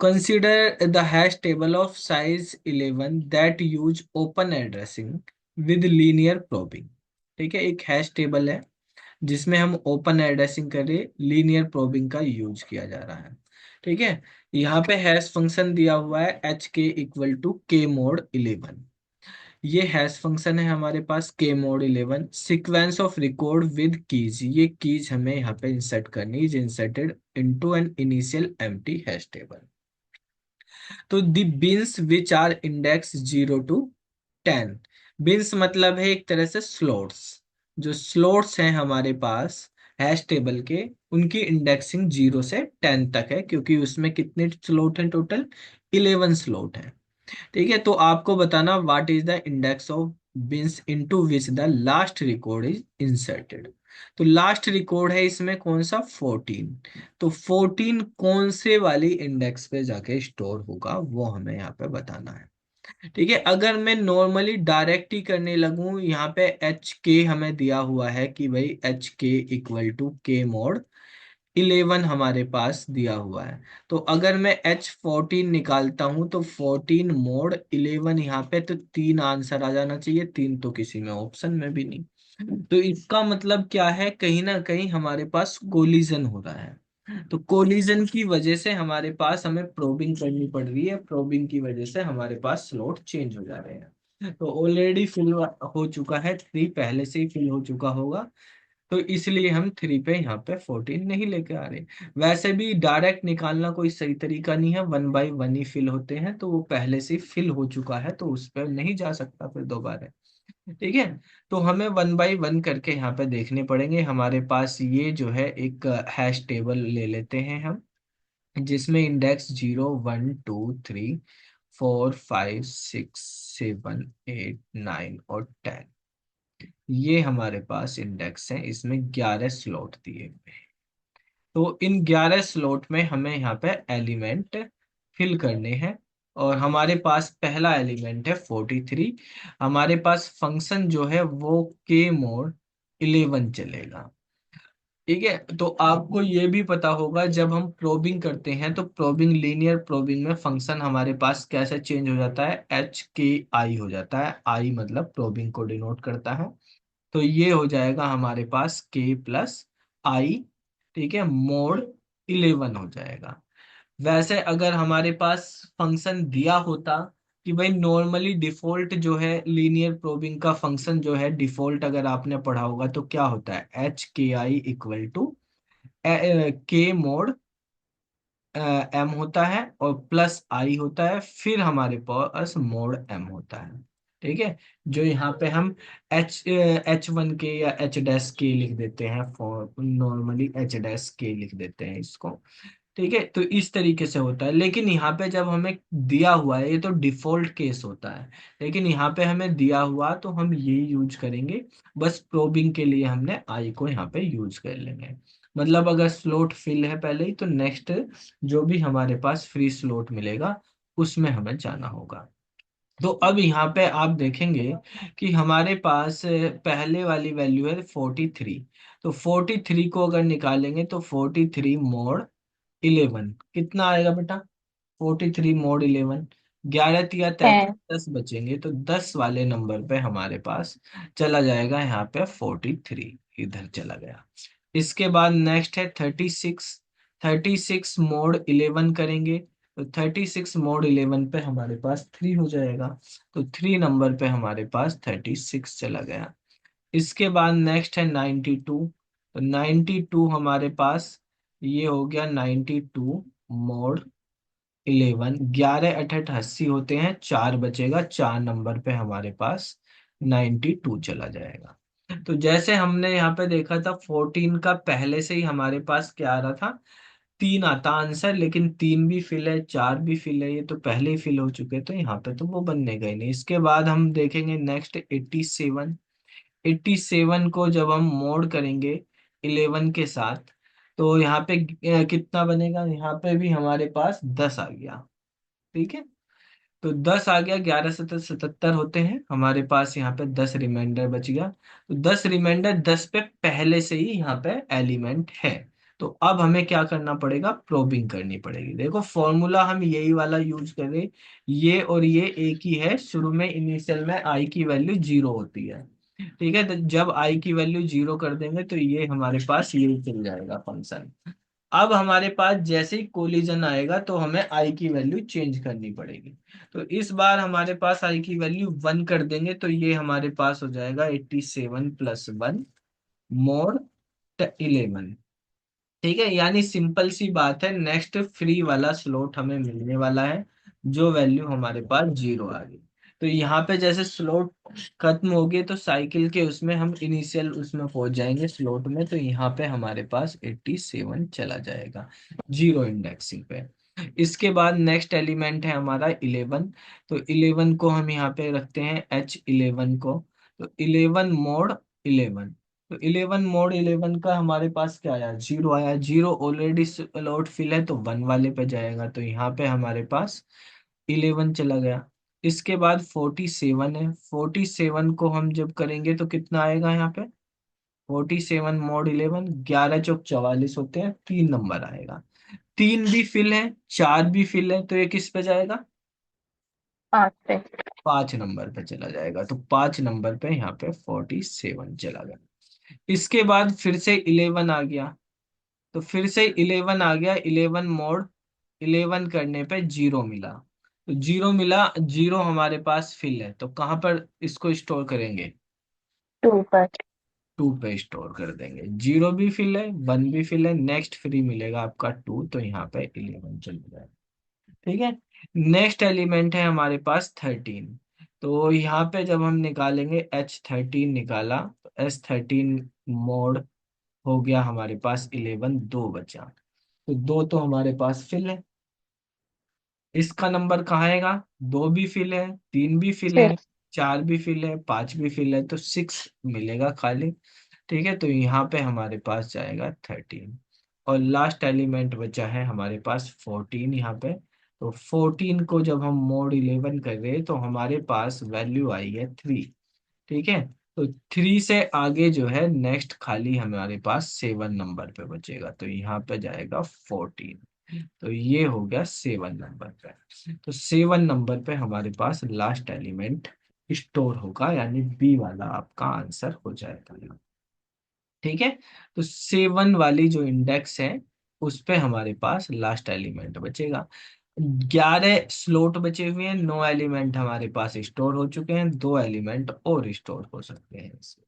Consider the hash table of size 11 that use open addressing with linear probing. ठीक है, एक hash table है जिसमें हम ओपन एड्रेसिंग करे लीनियर प्रोबिंग का यूज किया जा रहा है। ठीक है, यहाँ पे हैश फंक्शन दिया हुआ है एच के इक्वल टू के मोड 11। ये हैश फंक्शन है हमारे पास k mod 11। Sequence of record with keys, ये कीज हमें यहाँ पे इंसर्ट करनी is inserted into an initial empty hash table. तो the bins which are index 0 to 10, bins मतलब है एक तरह से स्लॉट्स। जो स्लॉट्स हैं हमारे पास हैश टेबल के, उनकी इंडेक्सिंग 0 से 10 तक है, क्योंकि उसमें कितने स्लॉट हैं टोटल? 11 स्लॉट हैं। ठीक है, तो आपको बताना what is the index of beans into which the last record is inserted. तो लास्ट रिकॉर्ड है इसमें कौन सा? 14। तो 14 कौन से वाली इंडेक्स पे जाके स्टोर होगा वो हमें यहाँ पे बताना है। ठीक है, अगर मैं नॉर्मली डायरेक्ट ही करने लगूं, यहाँ पे एच के हमें दिया हुआ है कि भाई एच के इक्वल टू के मोड 11 हमारे पास दिया हुआ है। तो अगर मैं H14 निकालता हूं तो 14 मोड 11 यहाँ पे, तो 3 आंसर आ जाना चाहिए। 3 तो किसी में ऑप्शन में भी नहीं। तो इसका मतलब क्या है? कहीं ना कहीं हमारे पास कोलिजन हो रहा है। तो कोलिजन की वजह से हमारे पास हमें प्रोबिंग करनी पड़ रही है। प्रोबिंग की वजह से हमारे पास स्लॉट चेंज हो जा रहे हैं। तो ऑलरेडी फिल हो चुका है 3, पहले से ही फिल हो चुका होगा। तो इसलिए हम 3 पे यहाँ पे 14 नहीं लेके आ रहे। वैसे भी डायरेक्ट निकालना कोई सही तरीका नहीं है, 1 by 1 ही फिल होते हैं, तो वो पहले से ही फिल हो चुका है तो उस पर नहीं जा सकता फिर दोबारा। ठीक है, तो हमें 1 by 1 करके यहाँ पे देखने पड़ेंगे। हमारे पास ये जो है एक हैश टेबल ले लेते हैं हम, जिसमें इंडेक्स 0, 1, 2, 3, 4, 5, 6, 7, 8, 9 और 10, ये हमारे पास इंडेक्स है। इसमें 11 स्लॉट दिए हुए हैं। तो इन 11 स्लॉट में हमें यहाँ पे एलिमेंट फिल करने हैं। और हमारे पास पहला एलिमेंट है 43। हमारे पास फंक्शन जो है वो के मोड 11 चलेगा। ठीक है, तो आपको ये भी पता होगा जब हम प्रोबिंग करते हैं तो प्रोबिंग, लीनियर प्रोबिंग में फंक्शन हमारे पास कैसे चेंज हो जाता है? एच के आई हो जाता है। आई मतलब प्रोबिंग को डिनोट करता है। तो ये हो जाएगा हमारे पास के प्लस आई। ठीक है, मोड 11 हो जाएगा। वैसे अगर हमारे पास फंक्शन दिया होता कि भाई नॉर्मली डिफॉल्ट जो है लीनियर प्रोबिंग का फंक्शन जो है डिफॉल्ट, अगर आपने पढ़ा होगा तो क्या होता है? एच के आई इक्वल टू के मोड एम होता है और प्लस आई होता है, फिर हमारे पास मोड एम होता है। ठीक है, जो यहाँ पे हम H1 के या एच डैश के लिख देते हैं, फॉर नॉर्मली एच डैश के लिख देते हैं इसको। ठीक है, तो इस तरीके से होता है। लेकिन यहाँ पे जब हमें दिया हुआ है, ये तो डिफॉल्ट केस होता है, लेकिन यहाँ पे हमें दिया हुआ तो हम ये यूज करेंगे। बस प्रोबिंग के लिए हमने आई को यहाँ पे यूज कर लेंगे। मतलब अगर स्लॉट फिल है पहले ही, तो नेक्स्ट जो भी हमारे पास फ्री स्लॉट मिलेगा उसमें हमें जाना होगा। तो अब यहाँ पे आप देखेंगे कि हमारे पास पहले वाली वैल्यू है 43। तो 43 को अगर निकालेंगे तो 43 मोड 11 कितना आएगा बेटा? 43 मोड 11, 11 तिया 33, 10। 10 बचेंगे, तो 10 वाले नंबर पे हमारे पास चला जाएगा यहाँ पे 43, इधर चला गया। इसके बाद नेक्स्ट है 36। 36 मोड 11 करेंगे तो 36 मोड 11 पे हमारे पास 3 हो जाएगा। तो 3 नंबर पे हमारे पास 36 चला गया। इसके बाद नेक्स्ट है 92। तो 92 हमारे पास ये हो गया 92 मोड 11, 11 8 8 80 होते हैं, 4 बचेगा, 4 नंबर पे हमारे पास 92 चला जाएगा। तो जैसे हमने यहाँ पे देखा था 14 का पहले से ही हमारे पास क्या आ रहा था? 3 आता आंसर, लेकिन 3 भी फिल है, 4 भी फिल है, ये तो पहले ही फिल हो चुके, तो यहाँ पे तो वो बनने गए नहीं। इसके बाद हम देखेंगे नेक्स्ट 87। 87 को जब हम मोड करेंगे 11 के साथ, तो यहाँ पे कितना बनेगा? यहाँ पे भी हमारे पास 10 आ गया। ठीक है, तो 10 आ गया, 11 77 होते हैं हमारे पास, यहाँ पे 10 रिमाइंडर बच गया। तो 10 रिमाइंडर, 10 पे पहले से ही यहाँ पे एलिमेंट है। तो अब हमें क्या करना पड़ेगा, प्रोबिंग करनी पड़ेगी। देखो फॉर्मूला हम यही वाला यूज करें, ये और ये एक ही है। शुरू में इनिशियल में आई की वैल्यू 0 होती है, ठीक है। तो जब आई की वैल्यू 0 कर देंगे तो ये हमारे पास ये चल जाएगा फंक्शन। अब हमारे पास जैसे ही कोलिजन आएगा तो हमें आई की वैल्यू चेंज करनी पड़ेगी। तो इस बार हमारे पास आई की वैल्यू 1 कर देंगे तो ये हमारे पास हो जाएगा 87 प्लस 1 मोर 11। ठीक है, यानी सिंपल सी बात है, नेक्स्ट फ्री वाला स्लॉट हमें मिलने वाला है जो वैल्यू हमारे पास 0 आ गई। तो यहाँ पे जैसे स्लॉट खत्म हो गए तो साइकिल के उसमें हम इनिशियल उसमें पहुंच जाएंगे स्लॉट में, तो यहाँ पे हमारे पास 87 चला जाएगा 0 इंडेक्सिंग पे। इसके बाद नेक्स्ट एलिमेंट है हमारा 11। तो 11 को हम यहाँ पे रखते हैं H11 को। तो 11 मोड 11, तो 11 मोड 11 का हमारे पास क्या आया, 0 आया। 0 ऑलरेडी स्लॉट फिल है तो 1 वाले पे जाएगा, तो यहाँ पे हमारे पास 11 चला गया। इसके बाद 47 है, 47 को हम जब करेंगे तो कितना आएगा यहाँ पे, 47 मोड 11, 11 चौक 44 होते हैं, 3 नंबर आएगा। 3 भी फिल है, 4 भी फिल है, तो ये किस पे जाएगा, 5 पे। 5 नंबर पे चला जाएगा। तो 5 नंबर पे यहाँ पे 47 चला गया। इसके बाद फिर से 11 आ गया, तो फिर से 11 आ गया, 11 मोड 11 करने पे 0 मिला। तो 0 मिला, 0 हमारे पास फिल है, तो कहाँ पर इसको स्टोर करेंगे, 2 पर। 2 पे स्टोर कर देंगे। 0 भी फिल है, 1 भी फिल है, नेक्स्ट फ्री मिलेगा आपका 2, तो यहाँ पे 11 चल जाएगा। ठीक है, नेक्स्ट एलिमेंट है हमारे पास 13। तो यहाँ पे जब हम निकालेंगे H13 निकाला, तो S13 मोड हो गया हमारे पास 11, 2 बचा। तो 2 तो हमारे पास फिल है, इसका नंबर कहाँ आएगा, 2 भी फिल है, 3 भी फिल है, 6। 4 भी फिल है, 5 भी फिल है, तो 6 मिलेगा खाली। ठीक है, तो यहाँ पे हमारे पास जाएगा 13। और लास्ट एलिमेंट बचा है हमारे पास 14 यहाँ पे। तो 14 को जब हम मोड 11 कर रहे हैं तो हमारे पास वैल्यू आई है 3। ठीक है, तो 3 से आगे जो है नेक्स्ट खाली हमारे पास 7 नंबर पे बचेगा, तो यहाँ पे जाएगा 14। तो ये हो गया 7 नंबर पे। तो 7 नंबर पे हमारे पास लास्ट एलिमेंट स्टोर होगा, यानी बी वाला आपका आंसर हो जाएगा। ठीक है, तो 7 वाली जो इंडेक्स है उस पे हमारे पास लास्ट एलिमेंट बचेगा। 11 स्लॉट बचे हुए हैं, 9 एलिमेंट हमारे पास स्टोर हो चुके हैं, 2 एलिमेंट और स्टोर हो सकते हैं इसमें।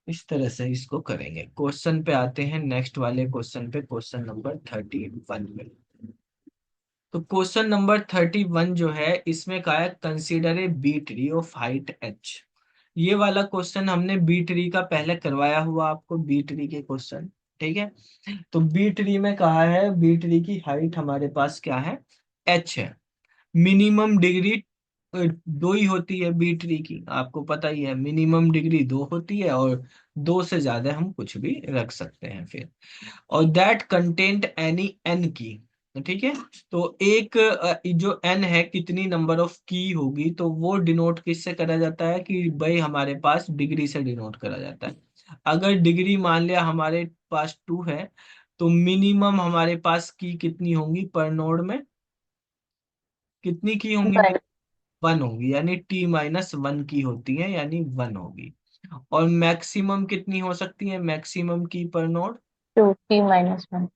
इस तरह से इसको करेंगे। क्वेश्चन पे आते हैं, नेक्स्ट वाले क्वेश्चन पे, क्वेश्चन नंबर 31 पे। तो क्वेश्चन नंबर 31 जो है इसमें कहा है consider a B tree of height H। ये वाला क्वेश्चन हमने बी ट्री का पहले करवाया हुआ आपको, बी ट्री के क्वेश्चन। ठीक है, तो बी ट्री में कहा है बी ट्री की हाइट हमारे पास क्या है, H है। मिनिमम डिग्री 2 ही होती है बी ट्री की, आपको पता ही है, मिनिमम डिग्री 2 होती है, और 2 से ज्यादा हम कुछ भी रख सकते हैं फिर। और दैट कंटेंट एनी एन की, ठीक है। तो एक जो एन है, कितनी नंबर ऑफ की होगी, तो वो डिनोट किससे करा जाता है कि भाई हमारे पास डिग्री से डिनोट करा जाता है। अगर डिग्री मान लिया हमारे पास 2 है, तो मिनिमम हमारे पास की कितनी होंगी पर नोड में, कितनी की होंगी, 1। 1 होगी, यानी T-1 की होती है, यानी 1 होगी। और मैक्सिमम कितनी हो सकती है, मैक्सिमम की पर नोड 2T-1।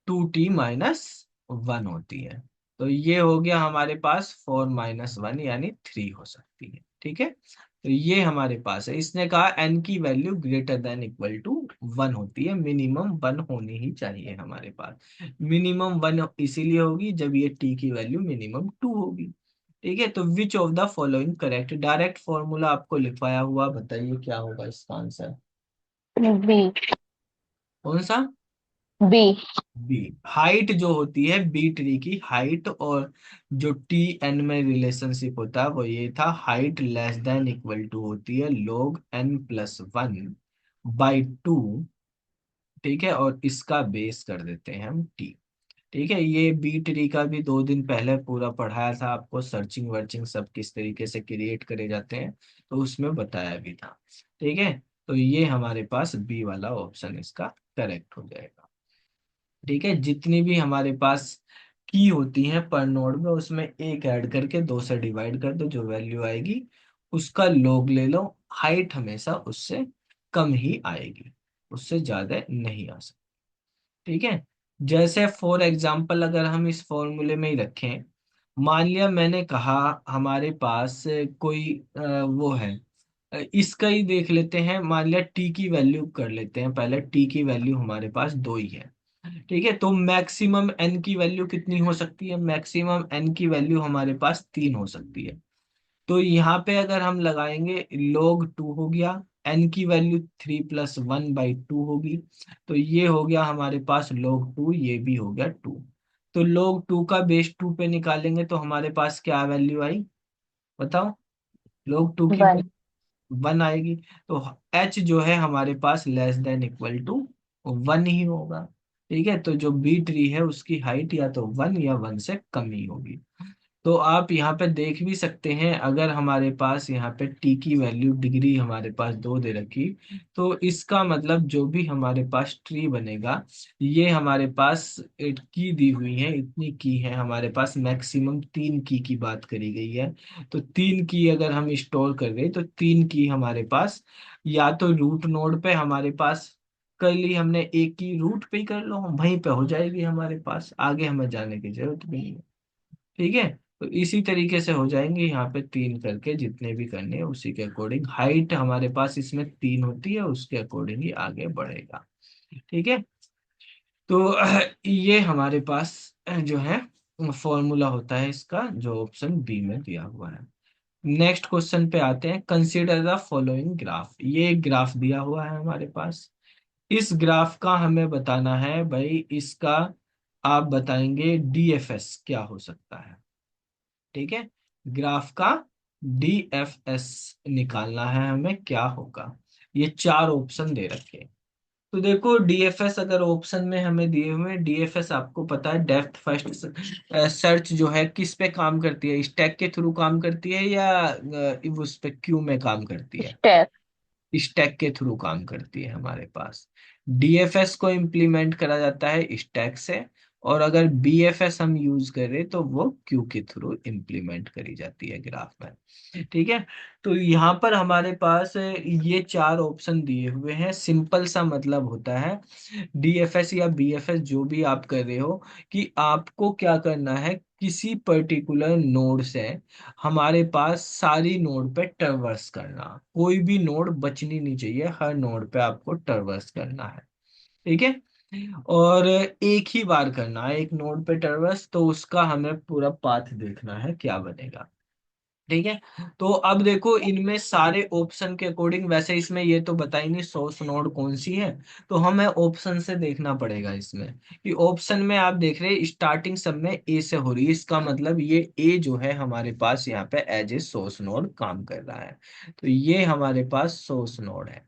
2T-1 होती है। तो ये हो गया हमारे पास 4-1, यानी 3 हो सकती है। ठीक है, तो ये हमारे पास है। इसने कहा एन की value greater than equal to 1 होती है, मिनिमम 1 होनी ही चाहिए हमारे पास। मिनिमम 1 इसीलिए होगी जब ये टी की वैल्यू मिनिमम 2 होगी। ठीक है, तो which of the following correct, direct formula आपको लिखवाया हुआ, बताइए क्या होगा इसका आंसर। बी। कौन सा, बी। बी। हाइट जो होती है बी ट्री की हाइट, और जो टी एन में रिलेशनशिप होता है वो ये था, height less than equal to होती है log n+1/2। ठीक है, और इसका बेस कर देते हैं हम टी। ठीक है, ये बी ट्री का भी 2 दिन पहले पूरा पढ़ाया था आपको, सर्चिंग वर्चिंग सब किस तरीके से क्रिएट करे जाते हैं, तो उसमें बताया भी था। ठीक है, तो ये हमारे पास बी वाला ऑप्शन इसका करेक्ट हो जाएगा। ठीक है, जितनी भी हमारे पास की होती है पर नोड में, उसमें एक ऐड करके दो से डिवाइड कर दो, जो वैल्यू आएगी उसका लॉग ले लो। हाइट हमेशा उससे कम ही आएगी, उससे ज्यादा नहीं आ सकती। ठीक है, जैसे फॉर एग्जांपल अगर हम इस फॉर्मूले में ही रखें, मान लिया मैंने कहा हमारे पास कोई वो है, इसका ही देख लेते हैं। मान लिया टी की वैल्यू कर लेते हैं पहले, टी की वैल्यू हमारे पास दो ही है। ठीक है, तो मैक्सिमम एन की वैल्यू कितनी हो सकती है? मैक्सिमम एन की वैल्यू हमारे पास तीन हो सकती है। तो यहाँ पे अगर हम लगाएंगे log टू हो गया, एन की वैल्यू 3+1/2 होगी, तो ये हो गया हमारे पास log टू, ये भी हो गया टू। तो log टू का बेस टू पे निकालेंगे तो हमारे पास क्या वैल्यू आई, बताओ? log टू की 1। वन आएगी। तो एच जो है हमारे पास less than equal to one ही होगा। ठीक है, तो जो बी ट्री है उसकी हाइट या तो वन या वन से कम ही होगी। तो आप यहाँ पे देख भी सकते हैं, अगर हमारे पास यहाँ पे टी की वैल्यू डिग्री हमारे पास दो दे रखी, तो इसका मतलब जो भी हमारे पास ट्री बनेगा, ये हमारे पास एक की दी हुई है, इतनी की है हमारे पास, मैक्सिमम तीन की बात करी गई है। तो तीन की अगर हम स्टोर कर रहे तो तीन की हमारे पास या तो रूट नोड पे हमारे पास कर ली हमने, एक की रूट पे ही कर लो, वहीं पे हो जाएगी हमारे पास, आगे हमें जाने की जरूरत भी नहीं है। ठीक है, तो इसी तरीके से हो जाएंगे यहाँ पे तीन करके, जितने भी करने हैं उसी के अकॉर्डिंग हाइट हमारे पास इसमें तीन होती है, उसके अकॉर्डिंग ही आगे बढ़ेगा। ठीक है, तो ये हमारे पास जो है फॉर्मूला होता है इसका, जो ऑप्शन बी में दिया हुआ है। नेक्स्ट क्वेश्चन पे आते हैं, कंसीडर द फॉलोइंग ग्राफ। ये एक ग्राफ दिया हुआ है हमारे पास, इस ग्राफ का हमें बताना है भाई, इसका आप बताएंगे डीएफएस क्या हो सकता है। ठीक है, ग्राफ का डीएफएस निकालना है हमें, क्या होगा? ये चार ऑप्शन दे रखे हैं। तो देखो डीएफएस अगर ऑप्शन में हमें दिए हुए हैं, डीएफएस आपको पता है डेप्थ फर्स्ट सर्च जो है किस पे काम करती है, स्टैक के थ्रू काम करती है या उस पे क्यू में काम करती है? स्टेप। स्टैक के थ्रू काम करती है हमारे पास। डीएफएस को इम्प्लीमेंट करा जाता है स्टैक से, और अगर बीएफएस हम यूज करें तो वो क्यू के थ्रू इम्प्लीमेंट करी जाती है ग्राफ में। ठीक है, तो यहाँ पर हमारे पास ये चार ऑप्शन दिए हुए हैं। सिंपल सा मतलब होता है डीएफएस या बीएफएस जो भी आप कर रहे हो, कि आपको क्या करना है, किसी पर्टिकुलर नोड से हमारे पास सारी नोड पे ट्रैवर्स करना, कोई भी नोड बचनी नहीं चाहिए, हर नोड पे आपको ट्रैवर्स करना है। ठीक है, और एक ही बार करना है एक नोड पे ट्रैवर्स, तो उसका हमें पूरा पाथ देखना है क्या बनेगा। ठीक है, तो अब देखो इनमें सारे ऑप्शन के अकॉर्डिंग, वैसे इसमें ये तो बता ही नहीं सोर्स नोड कौन सी है, तो हमें ऑप्शन से देखना पड़ेगा इसमें, कि ऑप्शन में आप देख रहे हैं स्टार्टिंग सब में ए से हो रही है, इसका मतलब ये ए जो है हमारे पास यहाँ पे एज ए सोर्स नोड काम कर रहा है। तो ये हमारे पास सोर्स नोड है।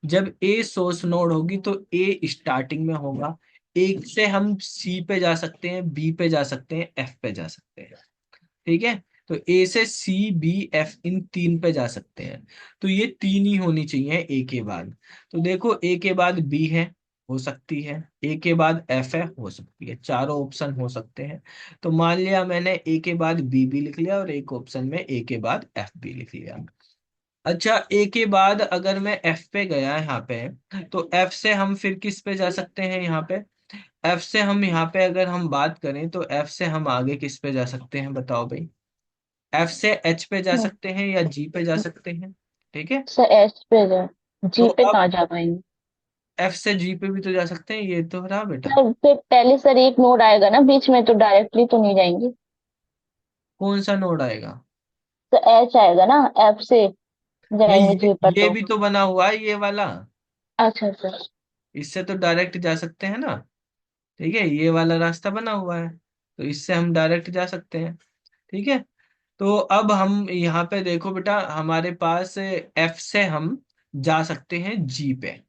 जब ए सोर्स नोड होगी तो ए स्टार्टिंग में होगा, एक से हम सी पे जा सकते हैं, बी पे जा सकते हैं, एफ पे जा सकते हैं। ठीक है, तो ए से सी बी एफ इन तीन पे जा सकते हैं। तो ये तीन ही होनी चाहिए ए के बाद। तो देखो ए के बाद बी है, हो सकती है, ए के बाद एफ है, हो सकती है, चारों ऑप्शन हो सकते हैं। तो मान लिया मैंने ए के बाद बी भी लिख लिया और एक ऑप्शन में ए के बाद एफ भी लिख लिया। अच्छा, ए के बाद अगर मैं एफ पे गया यहाँ पे, तो एफ से हम फिर किस पे जा सकते हैं यहाँ पे? एफ से हम यहाँ पे अगर हम बात करें तो एफ से हम आगे किस पे जा सकते हैं, बताओ भाई? एफ से एच पे जा सकते हैं या जी पे जा सकते हैं? ठीक है, सर एस पे जाए, तो जी पे अब कहाँ जा पाएंगे? एफ से जी पे भी तो जा सकते हैं, ये तो रहा बेटा। सर फिर पहले सर एक नोड आएगा ना बीच में, तो डायरेक्टली तो नहीं जाएंगे। कौन सा नोड आएगा? तो एच आएगा ना, एफ से नहीं, जाएंगे जी पर ये तो। भी तो बना हुआ है ये वाला, अच्छा सर। इससे तो डायरेक्ट जा सकते हैं ना। ठीक है, ये वाला रास्ता बना हुआ है, तो इससे हम डायरेक्ट जा सकते हैं। ठीक है, तो अब हम यहाँ पे देखो बेटा, हमारे पास एफ से हम जा सकते हैं जी पे।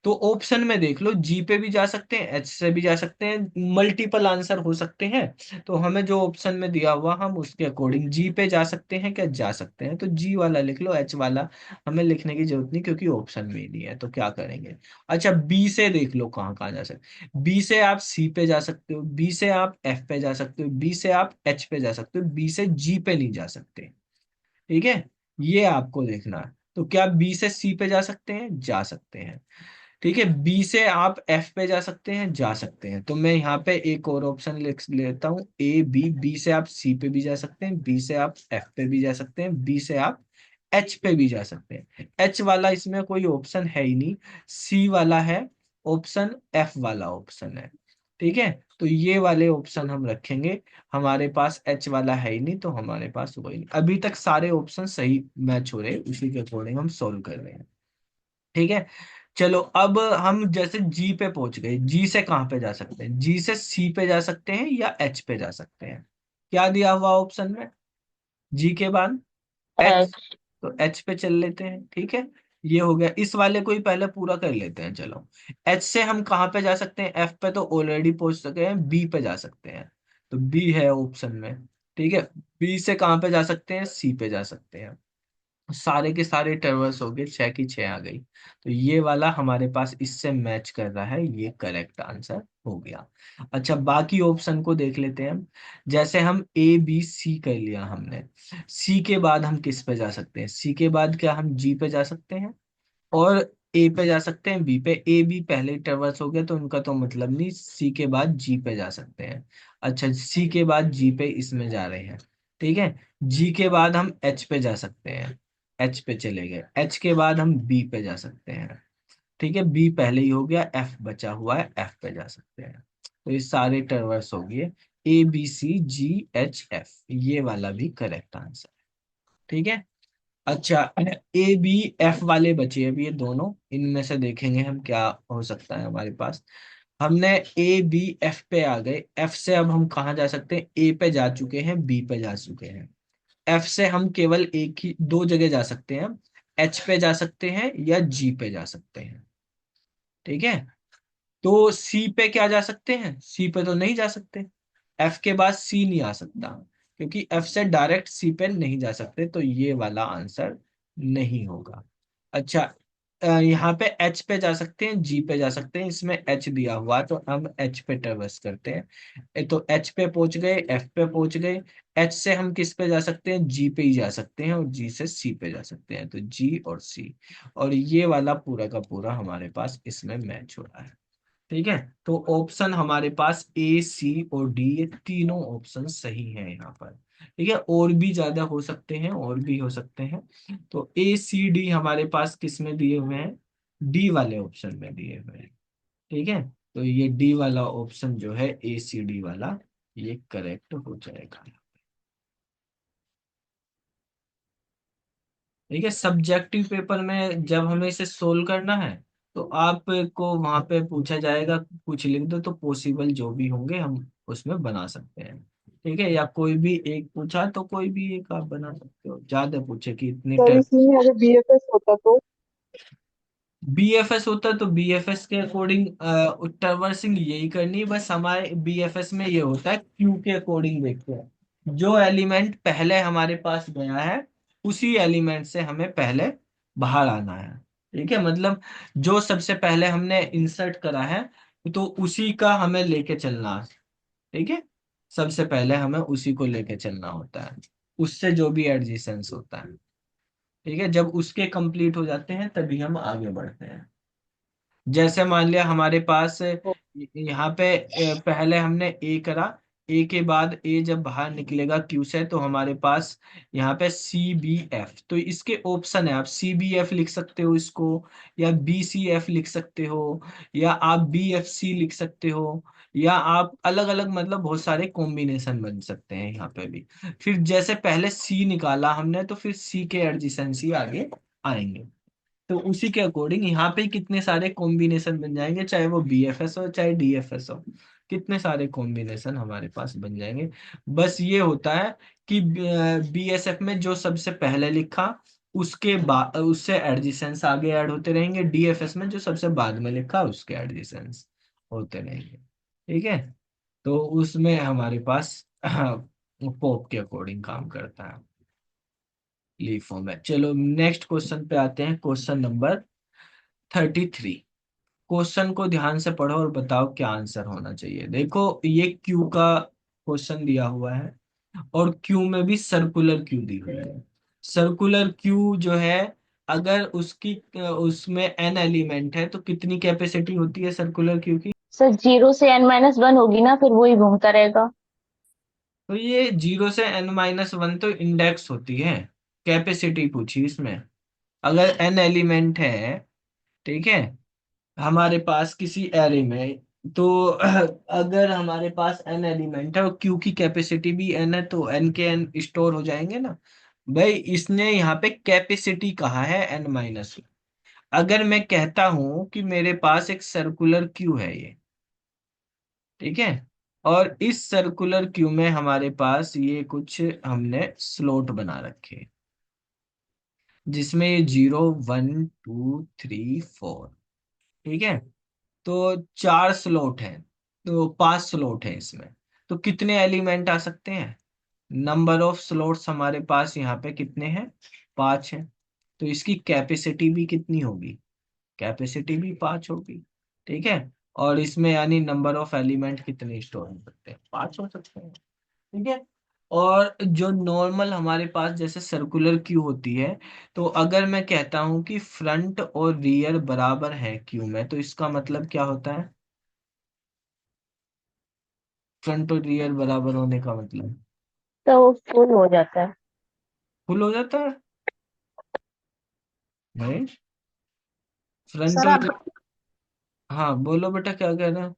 तो ऑप्शन में देख लो, जी पे भी जा सकते हैं, एच से भी जा सकते हैं, मल्टीपल आंसर हो सकते हैं। तो हमें जो ऑप्शन में दिया हुआ हम उसके अकॉर्डिंग जी पे जा सकते हैं क्या, जा सकते हैं, तो जी वाला लिख लो, एच वाला हमें लिखने की जरूरत नहीं क्योंकि ऑप्शन में ही नहीं है। तो क्या करेंगे, अच्छा बी से देख लो कहाँ कहाँ जा सकते, बी से आप सी पे जा सकते हो, बी से आप एफ पे जा सकते हो, बी से आप एच पे जा सकते हो, बी से जी पे नहीं जा सकते। ठीक है, ये आपको देखना है। तो क्या बी से सी पे जा सकते हैं, जा सकते हैं। ठीक है, बी से आप एफ पे जा सकते हैं, जा सकते हैं। तो मैं यहाँ पे एक और ऑप्शन लिख लेता हूँ, ए बी, बी से आप सी पे भी जा सकते हैं, बी से आप एफ पे भी जा सकते हैं, बी से आप एच पे भी जा सकते हैं। एच वाला इसमें कोई ऑप्शन है ही नहीं, सी वाला है ऑप्शन, एफ वाला ऑप्शन है। ठीक है, तो ये वाले ऑप्शन हम रखेंगे, हमारे पास एच वाला है ही नहीं तो हमारे पास वही नहीं। अभी तक सारे ऑप्शन सही मैच हो रहे हैं, उसी के अकॉर्डिंग हम सोल्व कर रहे हैं। ठीक है, चलो अब हम जैसे जी पे पहुंच गए, जी से कहाँ पे जा सकते हैं, जी से सी पे जा सकते हैं या एच पे जा सकते हैं। क्या दिया हुआ ऑप्शन में, जी के बाद एच, एच। तो एच पे चल लेते हैं। ठीक है, ये हो गया, इस वाले को ही पहले पूरा कर लेते हैं। चलो, एच से हम कहाँ पे जा सकते हैं, एफ पे तो ऑलरेडी पहुंच सके हैं, बी पे जा सकते हैं, तो बी है ऑप्शन में। ठीक है, बी से कहाँ पे जा सकते हैं, सी पे जा सकते हैं। सारे के सारे टर्वर्स हो गए, 6 की 6 आ गई। तो ये वाला हमारे पास इससे मैच कर रहा है, ये करेक्ट आंसर हो गया। अच्छा, बाकी ऑप्शन को देख लेते हैं हम। जैसे हम ए बी सी कर लिया हमने, सी के बाद हम किस पे जा सकते हैं, सी के बाद क्या हम जी पे जा सकते हैं, और ए पे जा सकते हैं, बी पे, ए बी पहले ट्रेवर्स हो गया तो उनका तो मतलब नहीं, सी के बाद जी पे जा सकते हैं। अच्छा, सी के बाद जी पे इसमें जा रहे हैं। ठीक है, जी के बाद हम एच पे जा सकते हैं, एच पे चले गए, एच के बाद हम बी पे जा सकते हैं। ठीक है, बी पहले ही हो गया, एफ बचा हुआ है, एफ पे जा सकते हैं। तो ये सारे ट्रेवर्स हो गए, A B C G H F, ये वाला भी करेक्ट आंसर। ठीक है, अच्छा, ए बी एफ वाले बचे अभी ये दोनों, इनमें से देखेंगे हम क्या हो सकता है हमारे पास। हमने ए बी एफ पे आ गए, एफ से अब हम कहाँ जा सकते हैं, ए पे जा चुके हैं, बी पे जा चुके हैं। एफ से हम केवल एक ही दो जगह जा सकते हैं, एच पे जा सकते हैं या जी पे जा सकते हैं। ठीक है, तो सी पे क्या जा सकते हैं, सी पे तो नहीं जा सकते, एफ के बाद सी नहीं आ सकता, क्योंकि एफ से डायरेक्ट सी पे नहीं जा सकते, तो ये वाला आंसर नहीं होगा। अच्छा, यहाँ पे एच पे जा सकते हैं, जी पे जा सकते हैं, इसमें एच दिया हुआ तो हम एच पे ट्रेवर्स करते हैं। तो एच पे पहुंच गए, एफ पे पहुंच गए, एच से हम किस पे जा सकते हैं, जी पे ही जा सकते हैं, और जी से सी पे जा सकते हैं, तो जी और सी, और ये वाला पूरा का पूरा हमारे पास इसमें मैच हो रहा है। ठीक है, तो ऑप्शन हमारे पास ए सी और डी, ये तीनों ऑप्शन सही हैं यहाँ पर। ठीक है, और भी ज्यादा हो सकते हैं, और भी हो सकते हैं। तो ए सी डी हमारे पास किस में दिए हुए हैं, डी वाले ऑप्शन में दिए हुए हैं। ठीक है, तो ये डी वाला ऑप्शन जो है, ए सी डी वाला, ये करेक्ट हो जाएगा। ठीक है, सब्जेक्टिव पेपर में जब हमें इसे सोल्व करना है तो आपको वहां पे पूछा जाएगा, कुछ लिख दो, तो पॉसिबल जो भी होंगे हम उसमें बना सकते हैं। ठीक है, या कोई भी एक पूछा तो कोई भी एक आप बना सकते हो, ज्यादा पूछे कि इतनी सर टाइप। इसी में अगर बीएफएस होता तो। बीएफएस होता तो बीएफएस के अकॉर्डिंग ट्रैवर्सिंग यही करनी है, बस हमारे बीएफएस में ये होता है क्यू के अकॉर्डिंग देखते हैं, जो एलिमेंट पहले हमारे पास गया है उसी एलिमेंट से हमें पहले बाहर आना है। ठीक है, मतलब जो सबसे पहले हमने इंसर्ट करा है तो उसी का हमें लेके चलना है। ठीक है, सबसे पहले हमें उसी को लेके चलना होता है, उससे जो भी एडजेसेंस होता है। ठीक है, जब उसके कंप्लीट हो जाते हैं तभी हम आगे बढ़ते हैं। जैसे मान लिया हमारे पास यहाँ पे पहले हमने ए करा, ए के बाद ए जब बाहर निकलेगा क्यू से तो हमारे पास यहाँ पे सी बी एफ, तो इसके ऑप्शन है, आप सी बी एफ लिख सकते हो इसको, या बी सी एफ लिख सकते हो, या आप बी एफ सी लिख सकते हो, या आप अलग अलग, मतलब बहुत सारे कॉम्बिनेशन बन सकते हैं यहाँ पे भी। फिर जैसे पहले सी निकाला हमने तो फिर सी के एडजेसेंसी आगे आएंगे, तो उसी के अकॉर्डिंग यहाँ पे कितने सारे कॉम्बिनेशन बन जाएंगे, चाहे वो बीएफएस हो चाहे डीएफएस हो, कितने सारे कॉम्बिनेशन हमारे पास बन जाएंगे। बस ये होता है कि बीएसएफ में जो सबसे पहले लिखा उसके बाद उससे एडजेसेंस आगे ऐड होते रहेंगे, डीएफएस में जो सबसे बाद में लिखा उसके एडजेसेंस होते रहेंगे। ठीक है, तो उसमें हमारे पास पोप के अकॉर्डिंग काम करता है लीफ फॉर्म है। चलो नेक्स्ट क्वेश्चन पे आते हैं, क्वेश्चन नंबर 33। क्वेश्चन को ध्यान से पढ़ो और बताओ क्या आंसर होना चाहिए। देखो ये क्यू का क्वेश्चन दिया हुआ है, और क्यू में भी सर्कुलर क्यू दी हुई है। सर्कुलर क्यू जो है, अगर उसमें एन एलिमेंट है तो कितनी कैपेसिटी होती है सर्कुलर क्यू की? सर 0 से n-1 होगी ना, फिर वही घूमता रहेगा। तो ये 0 से n-1 तो इंडेक्स होती है, कैपेसिटी पूछी इसमें। अगर एन एलिमेंट है, ठीक है, हमारे पास किसी एरे में, तो अगर हमारे पास एन एलिमेंट है और क्यू की कैपेसिटी भी एन है, तो एन के एन स्टोर हो जाएंगे ना। भाई इसने यहाँ पे कैपेसिटी कहा है n-1। अगर मैं कहता हूं कि मेरे पास एक सर्कुलर क्यू है ये, ठीक है, और इस सर्कुलर क्यू में हमारे पास ये कुछ हमने स्लॉट बना रखे, जिसमें ये 0 1 2 3 4, ठीक है, तो 4 स्लॉट है, तो 5 स्लॉट है इसमें। तो कितने एलिमेंट आ सकते हैं? नंबर ऑफ स्लॉट्स हमारे पास यहाँ पे कितने हैं? 5 हैं। तो इसकी कैपेसिटी भी कितनी होगी? कैपेसिटी भी 5 होगी। ठीक है, और इसमें यानी नंबर ऑफ एलिमेंट कितने स्टोर हो सकते हैं? 5 हो सकते हैं। ठीक है, और जो नॉर्मल हमारे पास जैसे सर्कुलर क्यू होती है, तो अगर मैं कहता हूं कि फ्रंट और रियर बराबर है क्यू में, तो इसका मतलब क्या होता है? फ्रंट और रियर बराबर होने का मतलब तो वो फुल हो जाता है। फुल हो जाता है भाई। फ्रंट सर और आप हाँ बोलो बेटा, क्या कह रहे हो?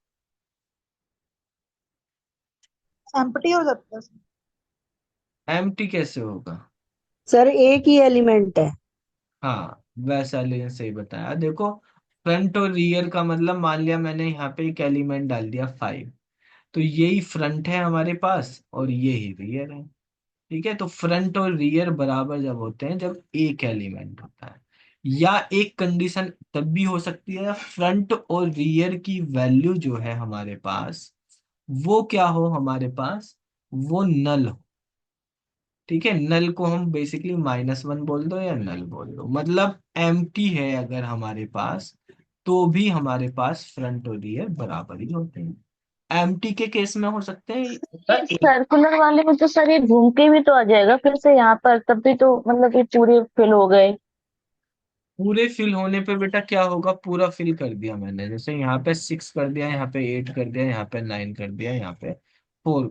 एम्प्टी हो जाता है। एम्प्टी कैसे होगा? सर एक ही एलिमेंट है। हाँ वैसा लेकिन सही बताया। देखो फ्रंट और रियर का मतलब, मान लिया मैंने यहाँ पे एक एलिमेंट डाल दिया 5, तो यही फ्रंट है हमारे पास और ये ही रियर है। ठीक है, तो फ्रंट और रियर बराबर जब होते हैं जब एक एलिमेंट होता है, या एक कंडीशन तब भी हो सकती है फ्रंट और रियर की वैल्यू जो है हमारे पास, वो क्या हो हमारे पास, वो नल हो। ठीक है, नल को हम बेसिकली -1 बोल दो या नल बोल दो, मतलब एम्प्टी है अगर हमारे पास, तो भी हमारे पास फ्रंट और रियर बराबर ही होते हैं। एम्प्टी के केस में हो सकते ये हैं सर्कुलर वाले में तो सर ये घूम के भी तो आ जाएगा फिर से यहाँ पर, तब भी तो मतलब ये पूरे फिल हो गए। पूरे फिल होने पे बेटा क्या होगा, पूरा फिल कर दिया मैंने, जैसे यहाँ पे 6 कर दिया, यहाँ पे 8 कर दिया, यहाँ पे 9 कर दिया, यहाँ पे 4।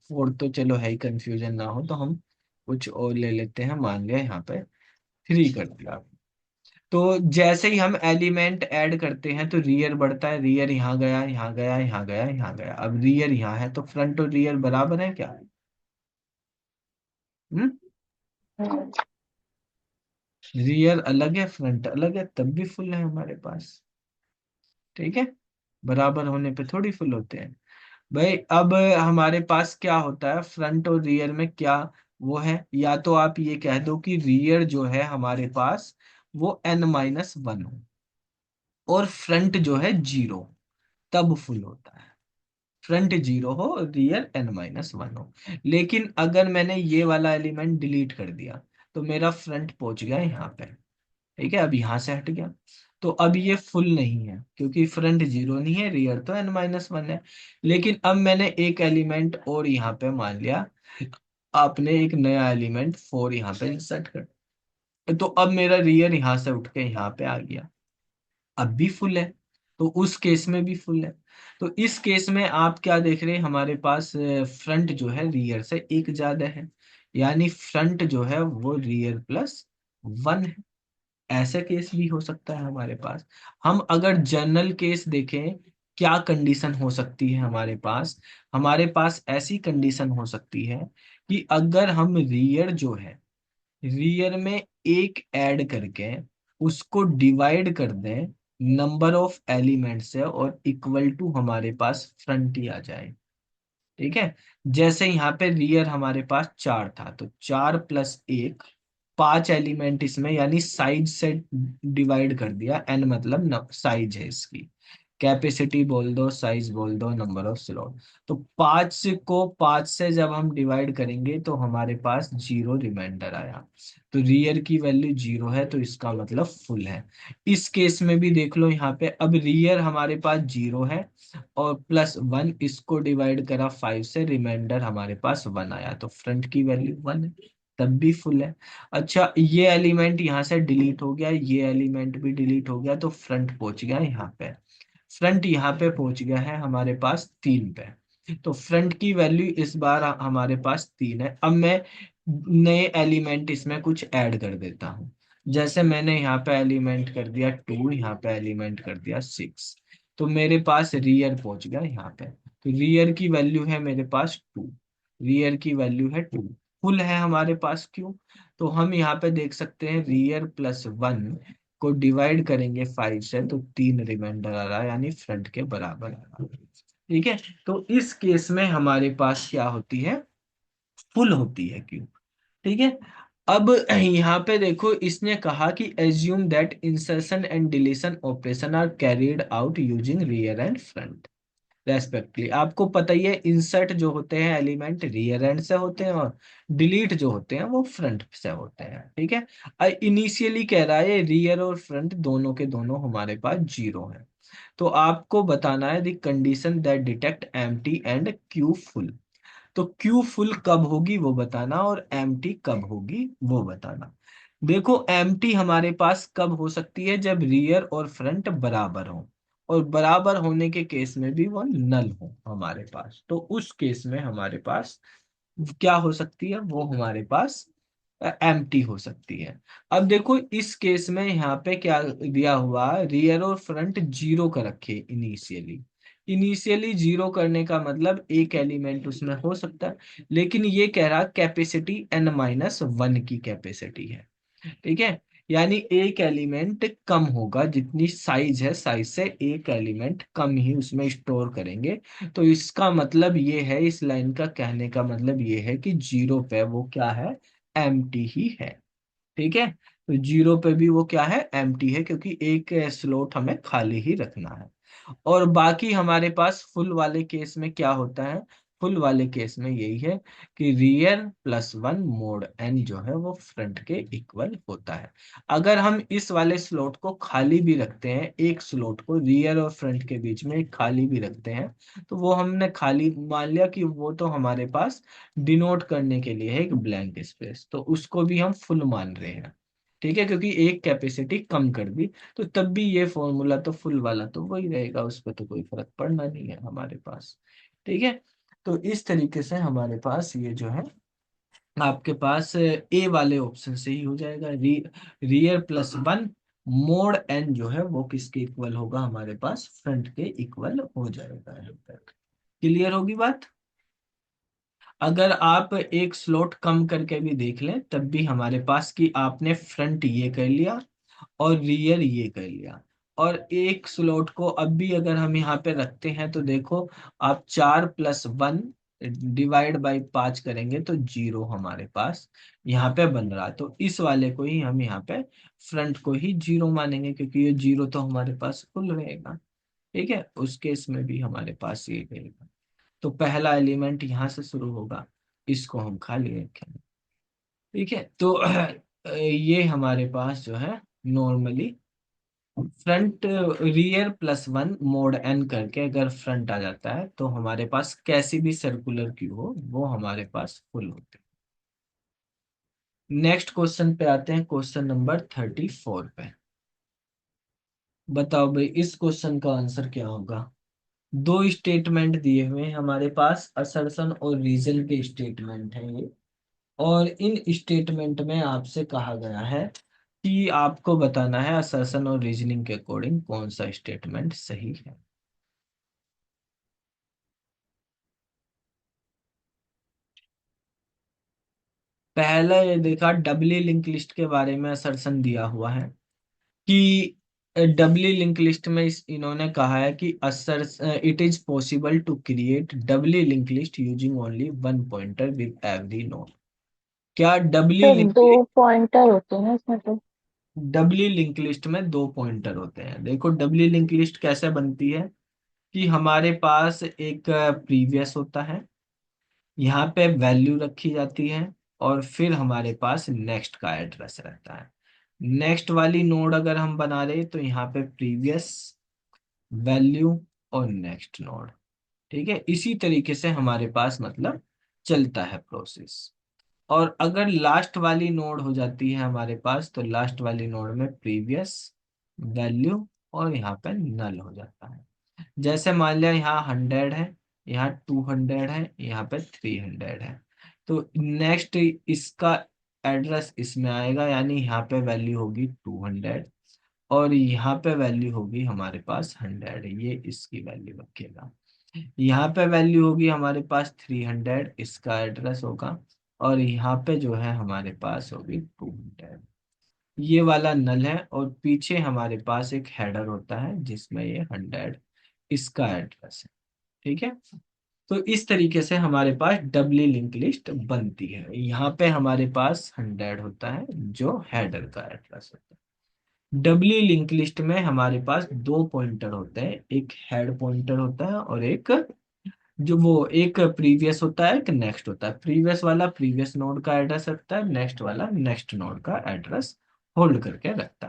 4 तो चलो है ही, कंफ्यूजन ना हो तो हम कुछ और ले लेते हैं, मान लिया यहाँ पे 3 कर दिया। तो जैसे ही हम एलिमेंट ऐड करते हैं तो रियर बढ़ता है, रियर यहाँ गया, यहाँ गया, यहाँ गया, यहाँ गया, अब रियर यहाँ है, तो फ्रंट और रियर बराबर है क्या? हम्म, हम्म। रियर अलग है, फ्रंट अलग है, तब भी फुल है हमारे पास। ठीक है, बराबर होने पे थोड़ी फुल होते हैं भाई। अब हमारे पास क्या होता है फ्रंट और रियर में, क्या वो है, या तो आप ये कह दो कि रियर जो है हमारे पास वो n-1 हो, और फ्रंट जो है 0, तब फुल होता है। फ्रंट 0 हो, रियर n-1 हो। लेकिन अगर मैंने ये वाला एलिमेंट डिलीट कर दिया, तो मेरा फ्रंट पहुंच गया यहाँ पे, ठीक है, अब यहाँ से हट गया, तो अब ये फुल नहीं है, क्योंकि फ्रंट 0 नहीं है, रियर तो n-1 है। लेकिन अब मैंने एक एलिमेंट और यहाँ पे मान लिया, आपने एक नया एलिमेंट 4 यहाँ पे इंसर्ट कर, तो अब मेरा रियर यहाँ से उठ के यहाँ पे आ गया, अब भी फुल है। तो उस केस में भी फुल है। तो इस केस में आप क्या देख रहे हैं, हमारे पास फ्रंट जो है रियर से एक ज्यादा है, यानी फ्रंट जो है वो रियर +1 है। ऐसा केस भी हो सकता है हमारे पास। हम अगर जनरल केस देखें, क्या कंडीशन हो सकती है हमारे पास ऐसी कंडीशन हो सकती है कि अगर हम रियर जो है, रियर में एक ऐड करके उसको डिवाइड कर दें नंबर ऑफ एलिमेंट से, और इक्वल टू हमारे पास फ्रंट ही आ जाए। ठीक है, जैसे यहाँ पे रियर हमारे पास 4 था, तो 4 + 1 5 एलिमेंट इसमें, यानी साइज से डिवाइड कर दिया, एन मतलब साइज है इसकी, कैपेसिटी बोल दो, साइज बोल दो, नंबर ऑफ स्लॉट। तो 5 से जब हम डिवाइड करेंगे तो हमारे पास 0 रिमाइंडर आया। तो रियर की वैल्यू 0 है, तो इसका मतलब फुल है। इस केस में भी देख लो यहाँ पे, अब रियर हमारे पास 0 है और +1, इसको डिवाइड करा 5 से, रिमाइंडर हमारे पास 1 आया, तो फ्रंट की वैल्यू 1 है, तब भी फुल है। अच्छा, ये एलिमेंट यहाँ से डिलीट हो गया, ये एलिमेंट भी डिलीट हो गया, तो फ्रंट पहुंच गया यहाँ पे। फ्रंट यहाँ पे पहुंच गया है हमारे पास 3 पे। तो फ्रंट की वैल्यू इस बार हमारे पास 3 है। अब मैं नए एलिमेंट इसमें कुछ ऐड कर देता हूँ। जैसे मैंने यहाँ पे एलिमेंट कर दिया 2, यहाँ पे एलिमेंट कर दिया 6, तो मेरे पास रियर पहुंच गया यहाँ पे। तो रियर की वैल्यू है मेरे पास 2, रियर की वैल्यू है 2, फुल है हमारे पास। क्यों? तो हम यहाँ पे देख सकते हैं रियर +1 को डिवाइड करेंगे 5 से, तो 3 रिमाइंडर आ रहा है, यानी फ्रंट के बराबर आ रहा है। ठीक है, तो इस केस में हमारे पास क्या होती है, फुल होती है। क्यों? ठीक है। अब यहाँ पे देखो, इसने कहा कि assume that insertion and deletion operation are carried out using rear and front respectively. आपको पता ही है, इंसर्ट जो होते हैं एलिमेंट रियर एंड से होते हैं, और डिलीट जो होते हैं वो फ्रंट से होते हैं। ठीक है, इनिशियली कह रहा है रियर और फ्रंट दोनों के दोनों हमारे पास 0 है। तो आपको बताना है the condition that detect empty and Q full. तो क्यू फुल कब होगी वो बताना, और एम्प्टी कब होगी वो बताना। देखो, एम्प्टी हमारे पास कब हो सकती है, जब रियर और फ्रंट बराबर हो, और बराबर होने के केस में भी वो नल हो हमारे पास। तो उस केस में हमारे पास क्या हो सकती है, वो हमारे पास एम्प्टी हो सकती है। अब देखो, इस केस में यहाँ पे क्या दिया हुआ, रियर और फ्रंट 0 का रखे इनिशियली। इनिशियली 0 करने का मतलब एक एलिमेंट उसमें हो सकता है, लेकिन ये कह रहा कैपेसिटी n-1 की कैपेसिटी है। ठीक है, यानी एक एलिमेंट कम होगा, जितनी साइज है साइज से एक एलिमेंट कम ही उसमें स्टोर करेंगे। तो इसका मतलब ये है, इस लाइन का कहने का मतलब ये है कि 0 पे वो क्या है, एम्प्टी ही है। ठीक है, तो 0 पे भी वो क्या है, एम्प्टी है, क्योंकि एक स्लॉट हमें खाली ही रखना है। और बाकी हमारे पास फुल वाले केस में क्या होता है, फुल वाले केस में यही है कि रियर +1 मोड एन जो है वो फ्रंट के इक्वल होता है। अगर हम इस वाले स्लॉट को खाली भी रखते हैं, एक स्लॉट को रियर और फ्रंट के बीच में एक खाली भी रखते हैं, तो वो हमने खाली मान लिया कि वो तो हमारे पास डिनोट करने के लिए है एक ब्लैंक स्पेस, तो उसको भी हम फुल मान रहे हैं। ठीक है, क्योंकि एक कैपेसिटी कम कर दी, तो तब भी ये फॉर्मूला तो फुल वाला तो वही रहेगा, उस पर तो कोई फर्क पड़ना नहीं है हमारे पास। ठीक है, तो इस तरीके से हमारे पास ये जो है, आपके पास ए वाले ऑप्शन से ही हो जाएगा। रियर +1 मोड एन जो है वो किसके इक्वल होगा, हमारे पास फ्रंट के इक्वल हो जाएगा। यहाँ तक क्लियर होगी बात। अगर आप एक स्लॉट कम करके भी देख लें, तब भी हमारे पास कि आपने फ्रंट ये कर लिया और रियर ये कर लिया, और एक स्लॉट को अब भी अगर हम यहाँ पे रखते हैं, तो देखो, आप 4+1 डिवाइड बाई 5 करेंगे तो 0 हमारे पास यहाँ पे बन रहा है। तो इस वाले को ही हम यहाँ पे फ्रंट को ही 0 मानेंगे, क्योंकि ये 0 तो हमारे पास फुल रहेगा। ठीक है, उस केस में भी हमारे पास ये रहेगा। तो पहला एलिमेंट यहाँ से शुरू होगा, इसको हम खाली रखेंगे। ठीक है, तो ये हमारे पास जो है normally front, rear +1 mod n करके अगर फ्रंट आ जाता है, तो हमारे पास कैसी भी सर्कुलर क्यू हो वो हमारे पास फुल होते हैं। नेक्स्ट क्वेश्चन पे आते हैं, क्वेश्चन नंबर 34 पे। बताओ भाई, इस क्वेश्चन का आंसर क्या होगा। दो स्टेटमेंट दिए हुए हैं हमारे पास, असर्शन और रीजन के स्टेटमेंट है ये। और इन स्टेटमेंट में आपसे कहा गया है कि आपको बताना है असर्शन और रीजनिंग के अकॉर्डिंग कौन सा स्टेटमेंट सही है। पहला ये देखा, डबली लिंक लिस्ट के बारे में असर्शन दिया हुआ है कि डबली लिंक लिस्ट में इन्होंने कहा है कि असर it is possible to create doubly link list using only one pointer with every node. क्या डबली सर लिंक, 2 पॉइंटर होते हैं ना इसमें तो। डबली लिंक लिस्ट में 2 पॉइंटर होते हैं। देखो डबली लिंक लिस्ट कैसे बनती है कि हमारे पास एक प्रीवियस होता है, यहाँ पे वैल्यू रखी जाती है, और फिर हमारे पास नेक्स्ट का एड्रेस रहता है। नेक्स्ट वाली नोड अगर हम बना रहे तो यहाँ पे प्रीवियस, वैल्यू और नेक्स्ट नोड। ठीक है, इसी तरीके से हमारे पास मतलब चलता है प्रोसेस। और अगर लास्ट वाली नोड हो जाती है हमारे पास, तो लास्ट वाली नोड में प्रीवियस, वैल्यू और यहाँ पे नल हो जाता है। जैसे मान लिया यहाँ 100 है, यहाँ 200 है, यहाँ पे 300 है, तो नेक्स्ट इसका एड्रेस इसमें आएगा, यानी यहाँ पे वैल्यू होगी 200 और यहाँ पे वैल्यू होगी हमारे पास 100, ये इसकी वैल्यू रखेगा। यहाँ पे वैल्यू होगी हमारे पास 300, इसका एड्रेस होगा, और यहाँ पे जो है हमारे पास होगी 200। ये वाला नल है, और पीछे हमारे पास एक हेडर होता है जिसमें ये 100 इसका एड्रेस है। ठीक है, तो इस तरीके से हमारे पास डबली लिंक लिस्ट बनती है। यहाँ पे हमारे पास 100 होता है जो हेडर का एड्रेस होता है। डबली लिंक लिस्ट में हमारे पास 2 पॉइंटर होते हैं, एक हेड पॉइंटर होता है और एक जो वो एक प्रीवियस होता है, एक नेक्स्ट होता है। प्रीवियस वाला प्रीवियस नोड का एड्रेस रखता है, नेक्स्ट वाला नेक्स्ट नोड का एड्रेस होल्ड करके रखता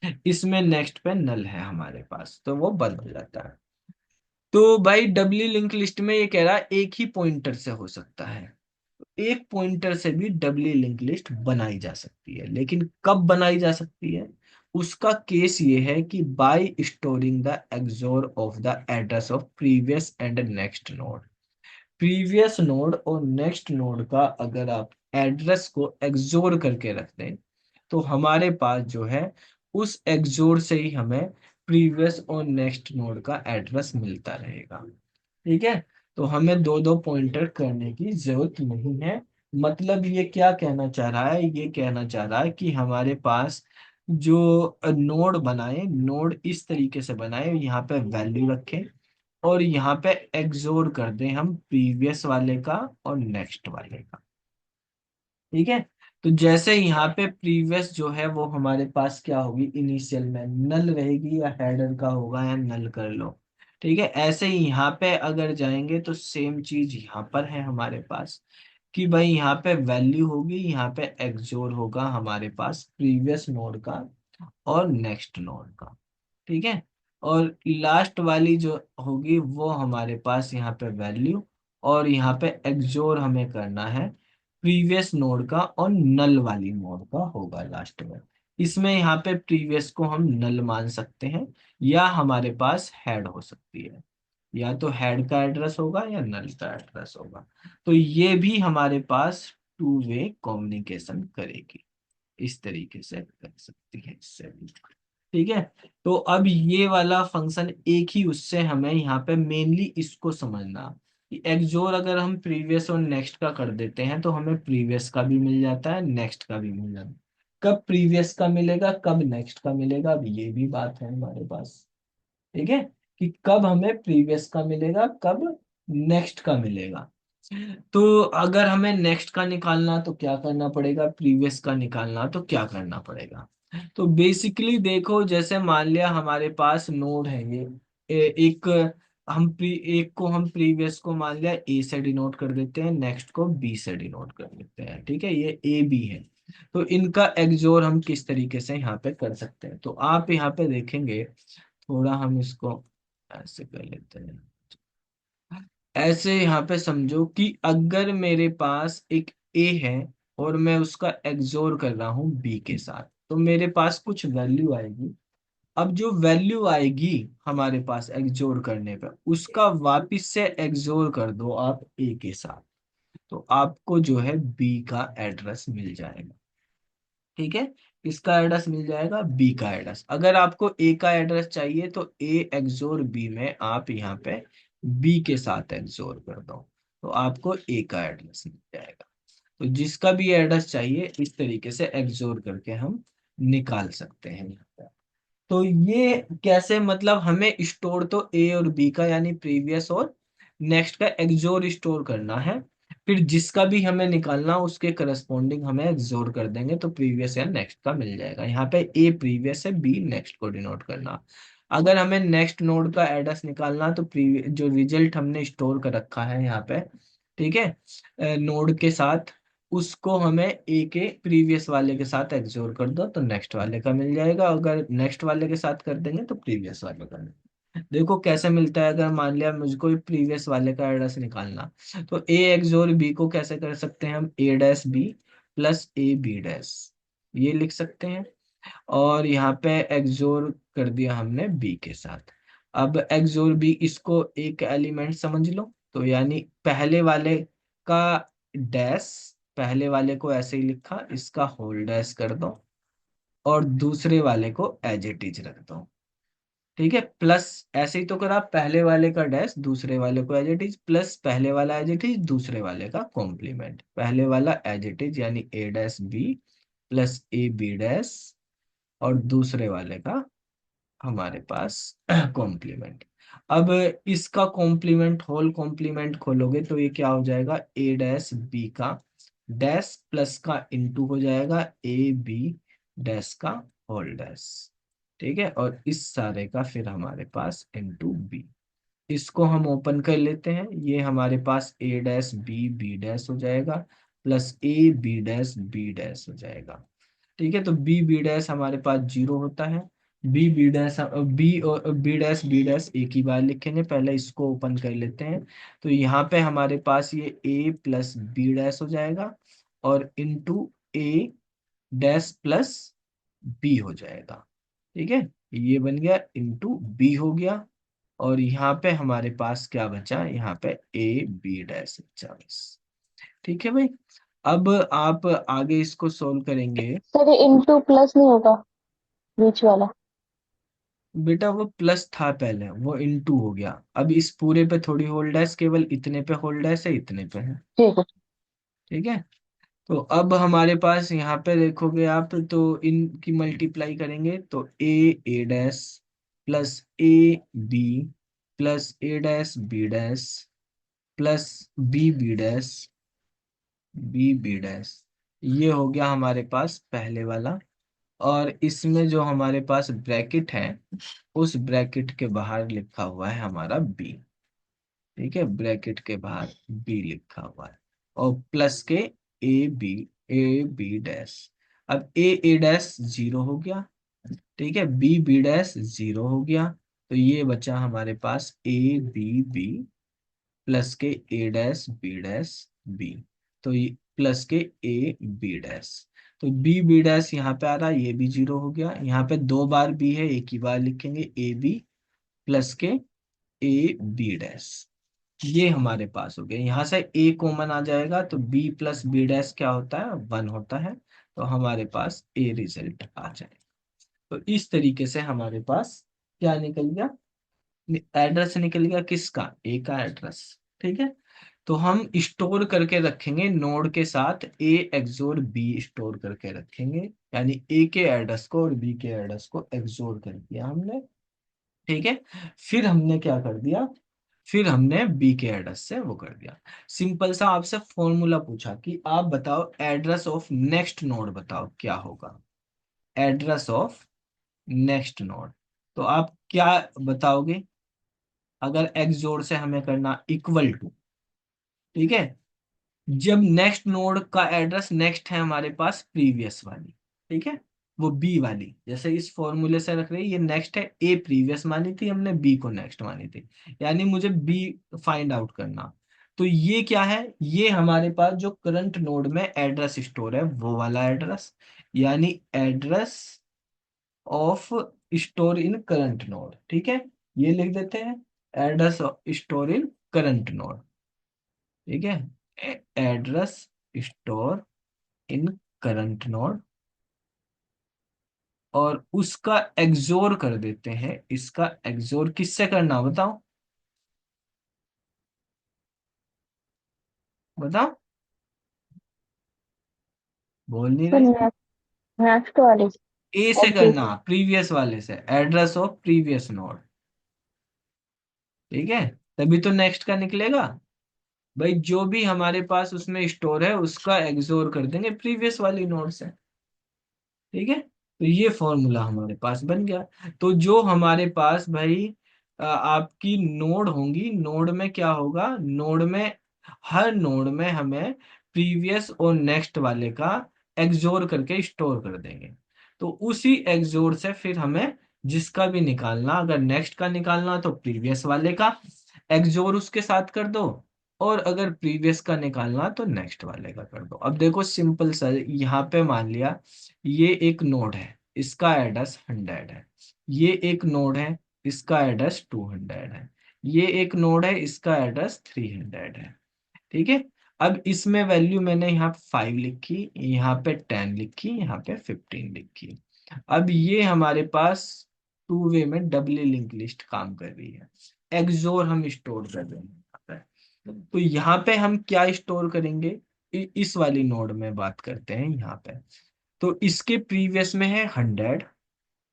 है। इसमें नेक्स्ट पे नल है हमारे पास, तो वो बंद हो जाता है। तो भाई डबली लिंक लिस्ट में ये कह रहा है एक ही पॉइंटर से हो सकता है। एक पॉइंटर से भी डबली लिंक लिस्ट बनाई जा सकती है, लेकिन कब बनाई जा सकती है? उसका केस ये है कि by storing the XOR of the address of previous and next node. Previous node और नेक्स्ट नोड का अगर आप एड्रेस को एक्सोर करके रखते हैं, तो हमारे पास जो है उस एक्सोर से ही हमें प्रीवियस और नेक्स्ट नोड का एड्रेस मिलता रहेगा। ठीक है, तो हमें दो दो पॉइंटर करने की जरूरत नहीं है। मतलब ये क्या कहना चाह रहा है? ये कहना चाह रहा है कि हमारे पास जो नोड बनाए, नोड इस तरीके से बनाए, यहाँ पे वैल्यू रखें और यहाँ पे एक्सोर कर दें हम प्रीवियस वाले का और नेक्स्ट वाले का। ठीक है, तो जैसे यहाँ पे प्रीवियस जो है वो हमारे पास क्या होगी, इनिशियल में नल रहेगी, या हेडर का होगा, या नल कर लो। ठीक है, ऐसे ही यहाँ पे अगर जाएंगे तो सेम चीज यहाँ पर है हमारे पास, कि भाई यहाँ पे वैल्यू होगी, यहाँ पे एक्सोर होगा हमारे पास प्रीवियस नोड का और नेक्स्ट नोड का। ठीक है, और लास्ट वाली जो होगी वो हमारे पास यहाँ पे वैल्यू, और यहाँ पे एक्सोर हमें करना है प्रीवियस नोड का और नल वाली नोड का होगा लास्ट में। इसमें यहाँ पे प्रीवियस को हम नल मान सकते हैं, या हमारे पास हेड हो सकती है, या तो हेड का एड्रेस होगा या नल का एड्रेस होगा। तो ये भी हमारे पास टू वे कम्युनिकेशन करेगी, इस तरीके से कर सकती है इससे भी। ठीक है, तो अब ये वाला फंक्शन एक ही, उससे हमें यहाँ पे मेनली इसको समझना कि एक्सोर अगर हम प्रीवियस और नेक्स्ट का कर देते हैं तो हमें प्रीवियस का भी मिल जाता है, नेक्स्ट का भी मिल जाता है। कब प्रीवियस का मिलेगा, कब नेक्स्ट का मिलेगा, अब ये भी बात है हमारे पास। ठीक है, कि कब हमें प्रीवियस का मिलेगा, कब नेक्स्ट का मिलेगा। तो अगर हमें नेक्स्ट का निकालना तो क्या करना पड़ेगा, प्रीवियस का निकालना तो क्या करना पड़ेगा? तो बेसिकली देखो, जैसे मान लिया हमारे पास नोड है ये एक, एक को हम प्रीवियस को मान लिया ए से डिनोट कर देते हैं, नेक्स्ट को बी से डिनोट कर देते हैं। ठीक है, ये ए बी है। तो इनका एक्सोर हम किस तरीके से यहाँ पे कर सकते हैं, तो आप यहाँ पे देखेंगे, थोड़ा हम इसको ऐसे कर लेते हैं। ऐसे यहाँ पे समझो कि अगर मेरे पास एक ए है और मैं उसका एक्सोर कर रहा हूँ बी के साथ, तो मेरे पास कुछ वैल्यू आएगी। अब जो वैल्यू आएगी हमारे पास एक्सोर करने पे, उसका वापिस से एक्सोर कर दो आप ए के साथ, तो आपको जो है बी का एड्रेस मिल जाएगा। ठीक है, इसका एड्रेस मिल जाएगा, बी का एड्रेस। अगर आपको ए का एड्रेस चाहिए तो ए एक्सोर बी में आप यहाँ पे बी के साथ एक्सोर कर दो, तो आपको ए का एड्रेस मिल जाएगा। तो जिसका भी एड्रेस चाहिए इस तरीके से एक्सोर करके हम निकाल सकते हैं यहाँ पे। तो ये कैसे, मतलब हमें स्टोर तो ए और बी का यानी प्रीवियस और नेक्स्ट का एक्सोर स्टोर करना है, फिर जिसका भी हमें निकालना उसके करस्पॉन्डिंग हमें एक्सोर कर देंगे, तो प्रीवियस या नेक्स्ट का मिल जाएगा। यहाँ पे ए प्रीवियस है, बी नेक्स्ट को डिनोट करना। अगर हमें नेक्स्ट नोड का एड्रेस निकालना, तो जो रिजल्ट हमने स्टोर कर रखा है यहाँ पे, ठीक है, नोड के साथ, उसको हमें ए के प्रीवियस वाले के साथ एक्सोर कर दो, तो नेक्स्ट वाले का मिल जाएगा। अगर नेक्स्ट वाले के साथ कर देंगे तो प्रीवियस वाले का मिल। देखो कैसे मिलता है। अगर मान लिया मुझको प्रीवियस वाले का एड्रेस निकालना, तो ए एक्सोर बी को कैसे कर सकते हैं हम, A dash B plus A B dash, ये लिख सकते हैं। और यहाँ पे एक्सोर कर दिया हमने बी के साथ। अब एक्सोर बी, इसको एक एलिमेंट समझ लो, तो यानी पहले वाले का डैश, पहले वाले को ऐसे ही लिखा, इसका होल डैश कर दो, और दूसरे वाले को एज इट इज रख दो, ठीक है। प्लस ऐसे ही तो करा, पहले वाले का डैश, दूसरे वाले को एज इट इज, प्लस पहले वाला एज इट इज, दूसरे वाले का कॉम्प्लीमेंट, पहले वाला एज इट इज यानी A dash B plus A B dash, और दूसरे वाले का हमारे पास कॉम्प्लीमेंट। अब इसका कॉम्प्लीमेंट, होल कॉम्प्लीमेंट खोलोगे तो ये क्या हो जाएगा, ए डैश बी का डैश प्लस का इंटू हो जाएगा ए बी डैश का होल डैश, ठीक है। और इस सारे का फिर हमारे पास इंटू बी। इसको हम ओपन कर लेते हैं, ये हमारे पास ए डैश बी डैश हो जाएगा, प्लस ए बी डैश हो जाएगा, ठीक है। तो बी डैश हमारे पास 0 होता है। बी डैश, बी और बी डैश एक ही बार लिखेंगे, पहले इसको ओपन कर लेते हैं। तो यहाँ पे हमारे पास ये ए प्लस बी डैश हो जाएगा, और इंटू ए डैश प्लस बी हो जाएगा, ठीक है। ये बन गया, इंटू बी हो गया। और यहाँ पे हमारे पास क्या बचा, यहाँ पे ए बी डैश बचा बस, ठीक है भाई। अब आप आगे इसको सोल्व करेंगे। सर ये इंटू प्लस नहीं होगा बीच वाला? बेटा वो प्लस था पहले, वो इनटू हो गया, अब इस पूरे पे थोड़ी होल्ड है, केवल इतने पे होल्ड है, इतने पे है, ठीक है। ठीक है। तो अब हमारे पास यहाँ पे देखोगे आप, तो इनकी मल्टीप्लाई करेंगे, तो A dash plus A B plus A dash B dash plus B dash B dash, ये हो गया हमारे पास पहले वाला। और इसमें जो हमारे पास ब्रैकेट है, उस ब्रैकेट के बाहर लिखा हुआ है हमारा बी, ठीक है, ब्रैकेट के बाहर बी लिखा हुआ है, और प्लस के बी ए बी डैश। अब ए डैश 0 हो गया, ठीक है, बी डैश 0 हो गया, तो ये बचा हमारे पास बी प्लस के ए डैश बी, तो ये प्लस के ए बी डैश, तो बी डैश यहाँ पे आ रहा है, ये भी 0 हो गया। यहाँ पे 2 बार बी है, एक ही बार लिखेंगे ए बी प्लस के ए बी डैश, ये हमारे पास हो गया। यहाँ से ए कॉमन आ जाएगा, तो बी प्लस बी डैश क्या होता है, 1 होता है, तो हमारे पास ए रिजल्ट आ जाएगा। तो इस तरीके से हमारे पास क्या निकल गया, एड्रेस निकल गया, किसका, ए का एड्रेस, ठीक है। तो हम स्टोर करके रखेंगे नोड के साथ, ए एक्सोर बी स्टोर करके रखेंगे, यानी ए के एड्रेस को और बी के एड्रेस को एक्सोर कर दिया हमने, ठीक है। फिर हमने क्या कर दिया, फिर हमने बी के एड्रेस से वो कर दिया। सिंपल सा आपसे फॉर्मूला पूछा कि आप बताओ एड्रेस ऑफ नेक्स्ट नोड, बताओ क्या होगा एड्रेस ऑफ नेक्स्ट नोड। तो आप क्या बताओगे, अगर एक्स जोड़ से हमें करना इक्वल टू, ठीक है, जब नेक्स्ट नोड का एड्रेस नेक्स्ट है हमारे पास प्रीवियस वाली, ठीक है, वो बी वाली, जैसे इस फॉर्मूले से रख रहे हैं, ये नेक्स्ट है, ए प्रीवियस मानी थी हमने, बी को नेक्स्ट मानी थी, यानी मुझे बी फाइंड आउट करना। तो ये क्या है, ये हमारे पास जो करंट नोड में एड्रेस स्टोर है वो वाला एड्रेस, यानी address of store in current node, ठीक है, ये लिख देते हैं, address store in current node, ठीक है, address store in current node, और उसका एक्सोर कर देते हैं, इसका एक्सोर किससे करना बताओ, बताओ, बोल नहीं सर रहे। नेक्स्ट वाले ए से एग्जिट। करना, प्रीवियस वाले से, एड्रेस ऑफ प्रीवियस नोड, ठीक है, तभी तो नेक्स्ट का निकलेगा। भाई जो भी हमारे पास उसमें स्टोर है उसका एक्सोर कर देंगे प्रीवियस वाली नोड से। ठीक है, तो ये फॉर्मूला हमारे पास बन गया। तो जो हमारे पास भाई आपकी नोड होंगी, नोड में क्या होगा, नोड में हर नोड में हमें प्रीवियस और नेक्स्ट वाले का एक्सोर करके स्टोर कर देंगे। तो उसी एक्सोर से फिर हमें जिसका भी निकालना, अगर नेक्स्ट का निकालना तो प्रीवियस वाले का एक्सोर उसके साथ कर दो, और अगर प्रीवियस का निकालना तो नेक्स्ट वाले का कर दो। अब देखो सिंपल सा, यहाँ पे मान लिया ये एक नोड है, इसका एड्रेस 100 है। ये एक नोड है, इसका एड्रेस 200 है। ये एक नोड है, इसका एड्रेस 300 है। ठीक है, अब इसमें वैल्यू मैंने यहाँ 5 लिखी, यहाँ पे 10 लिखी, यहाँ पे 15 लिखी। अब ये हमारे पास टू वे में डबली लिंक लिस्ट काम कर रही है। एक्सोर हम स्टोर कर रहे हैं यहाँ पे। तो यहाँ पे हम क्या स्टोर करेंगे, इस वाली नोड में बात करते हैं यहाँ पे। तो इसके प्रीवियस में है 100,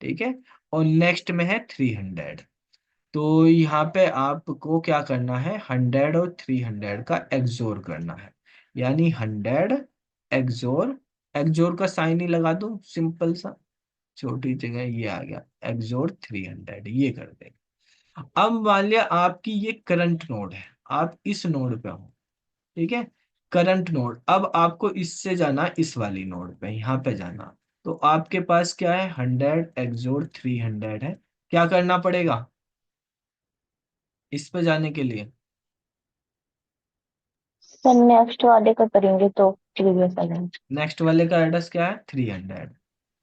ठीक है, और नेक्स्ट में है 300। तो यहाँ पे आपको क्या करना है, 100 और 300 का एक्सोर करना है। यानी 100 एक्सोर, एक्सोर का साइन ही लगा दो सिंपल सा, छोटी जगह ये आ गया, एक्सोर 300, ये कर देंगे। अब मान लिया आपकी ये करंट नोड है, आप इस नोड पे हो, ठीक है, करंट नोड। अब आपको इससे जाना इस वाली नोड पे, यहाँ पे जाना। तो आपके पास क्या है, 100 एक्सोर 300 है। क्या करना पड़ेगा इस पे जाने के लिए, सर नेक्स्ट वाले का करेंगे तो प्रीवियस वाले नेक्स्ट वाले का एड्रेस क्या है, 300। ठीक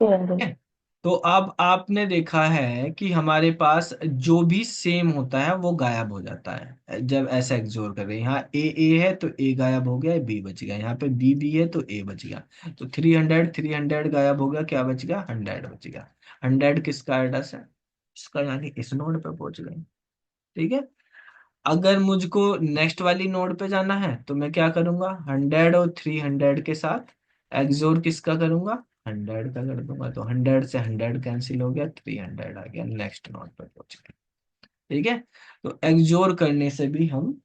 300। है, तो अब आपने देखा है कि हमारे पास जो भी सेम होता है वो गायब हो जाता है जब ऐसा एक्सोर कर रहे हैं। यहाँ ए है तो ए गायब हो गया, बी बच गया। यहाँ पे बी है तो ए बच गया। तो 300 गायब हो गया, क्या बच गया, 100 बच गया। 100 किसका एड्रेस है, इसका, यानी इस नोड पे पहुंच गए। ठीक है, अगर मुझको नेक्स्ट वाली नोड पे जाना है तो मैं क्या करूंगा, 100 और 300 के साथ एक्सोर किसका करूंगा, 100 का कर दूंगा। तो 100 से 100 कैंसिल हो गया, 300 आ गया, नेक्स्ट नोड पे पहुंच गए। ठीक है, तो एक्सोर करने से भी हम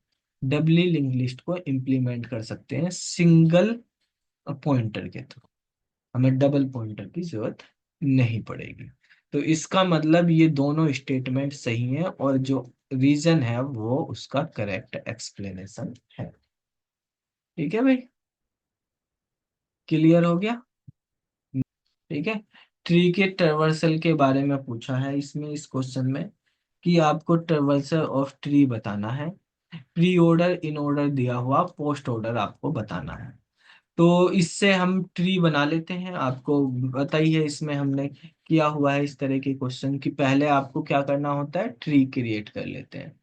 डबली लिंक लिस्ट को इंप्लीमेंट कर सकते हैं सिंगल पॉइंटर के थ्रू, हमें डबल पॉइंटर की जरूरत नहीं पड़ेगी। तो इसका मतलब ये दोनों स्टेटमेंट सही है, और जो रीजन है वो उसका करेक्ट एक्सप्लेनेशन है। ठीक है भाई, क्लियर हो गया। ठीक है, ट्री के ट्रेवर्सल के बारे में पूछा है इसमें, इस क्वेश्चन में, कि आपको ट्रेवर्सल ऑफ ट्री बताना है। प्री ऑर्डर, इन ऑर्डर दिया हुआ, पोस्ट ऑर्डर आपको बताना है। तो इससे हम ट्री बना लेते हैं। आपको पता ही है इसमें हमने किया हुआ है इस तरह के क्वेश्चन, कि पहले आपको क्या करना होता है, ट्री क्रिएट कर लेते हैं।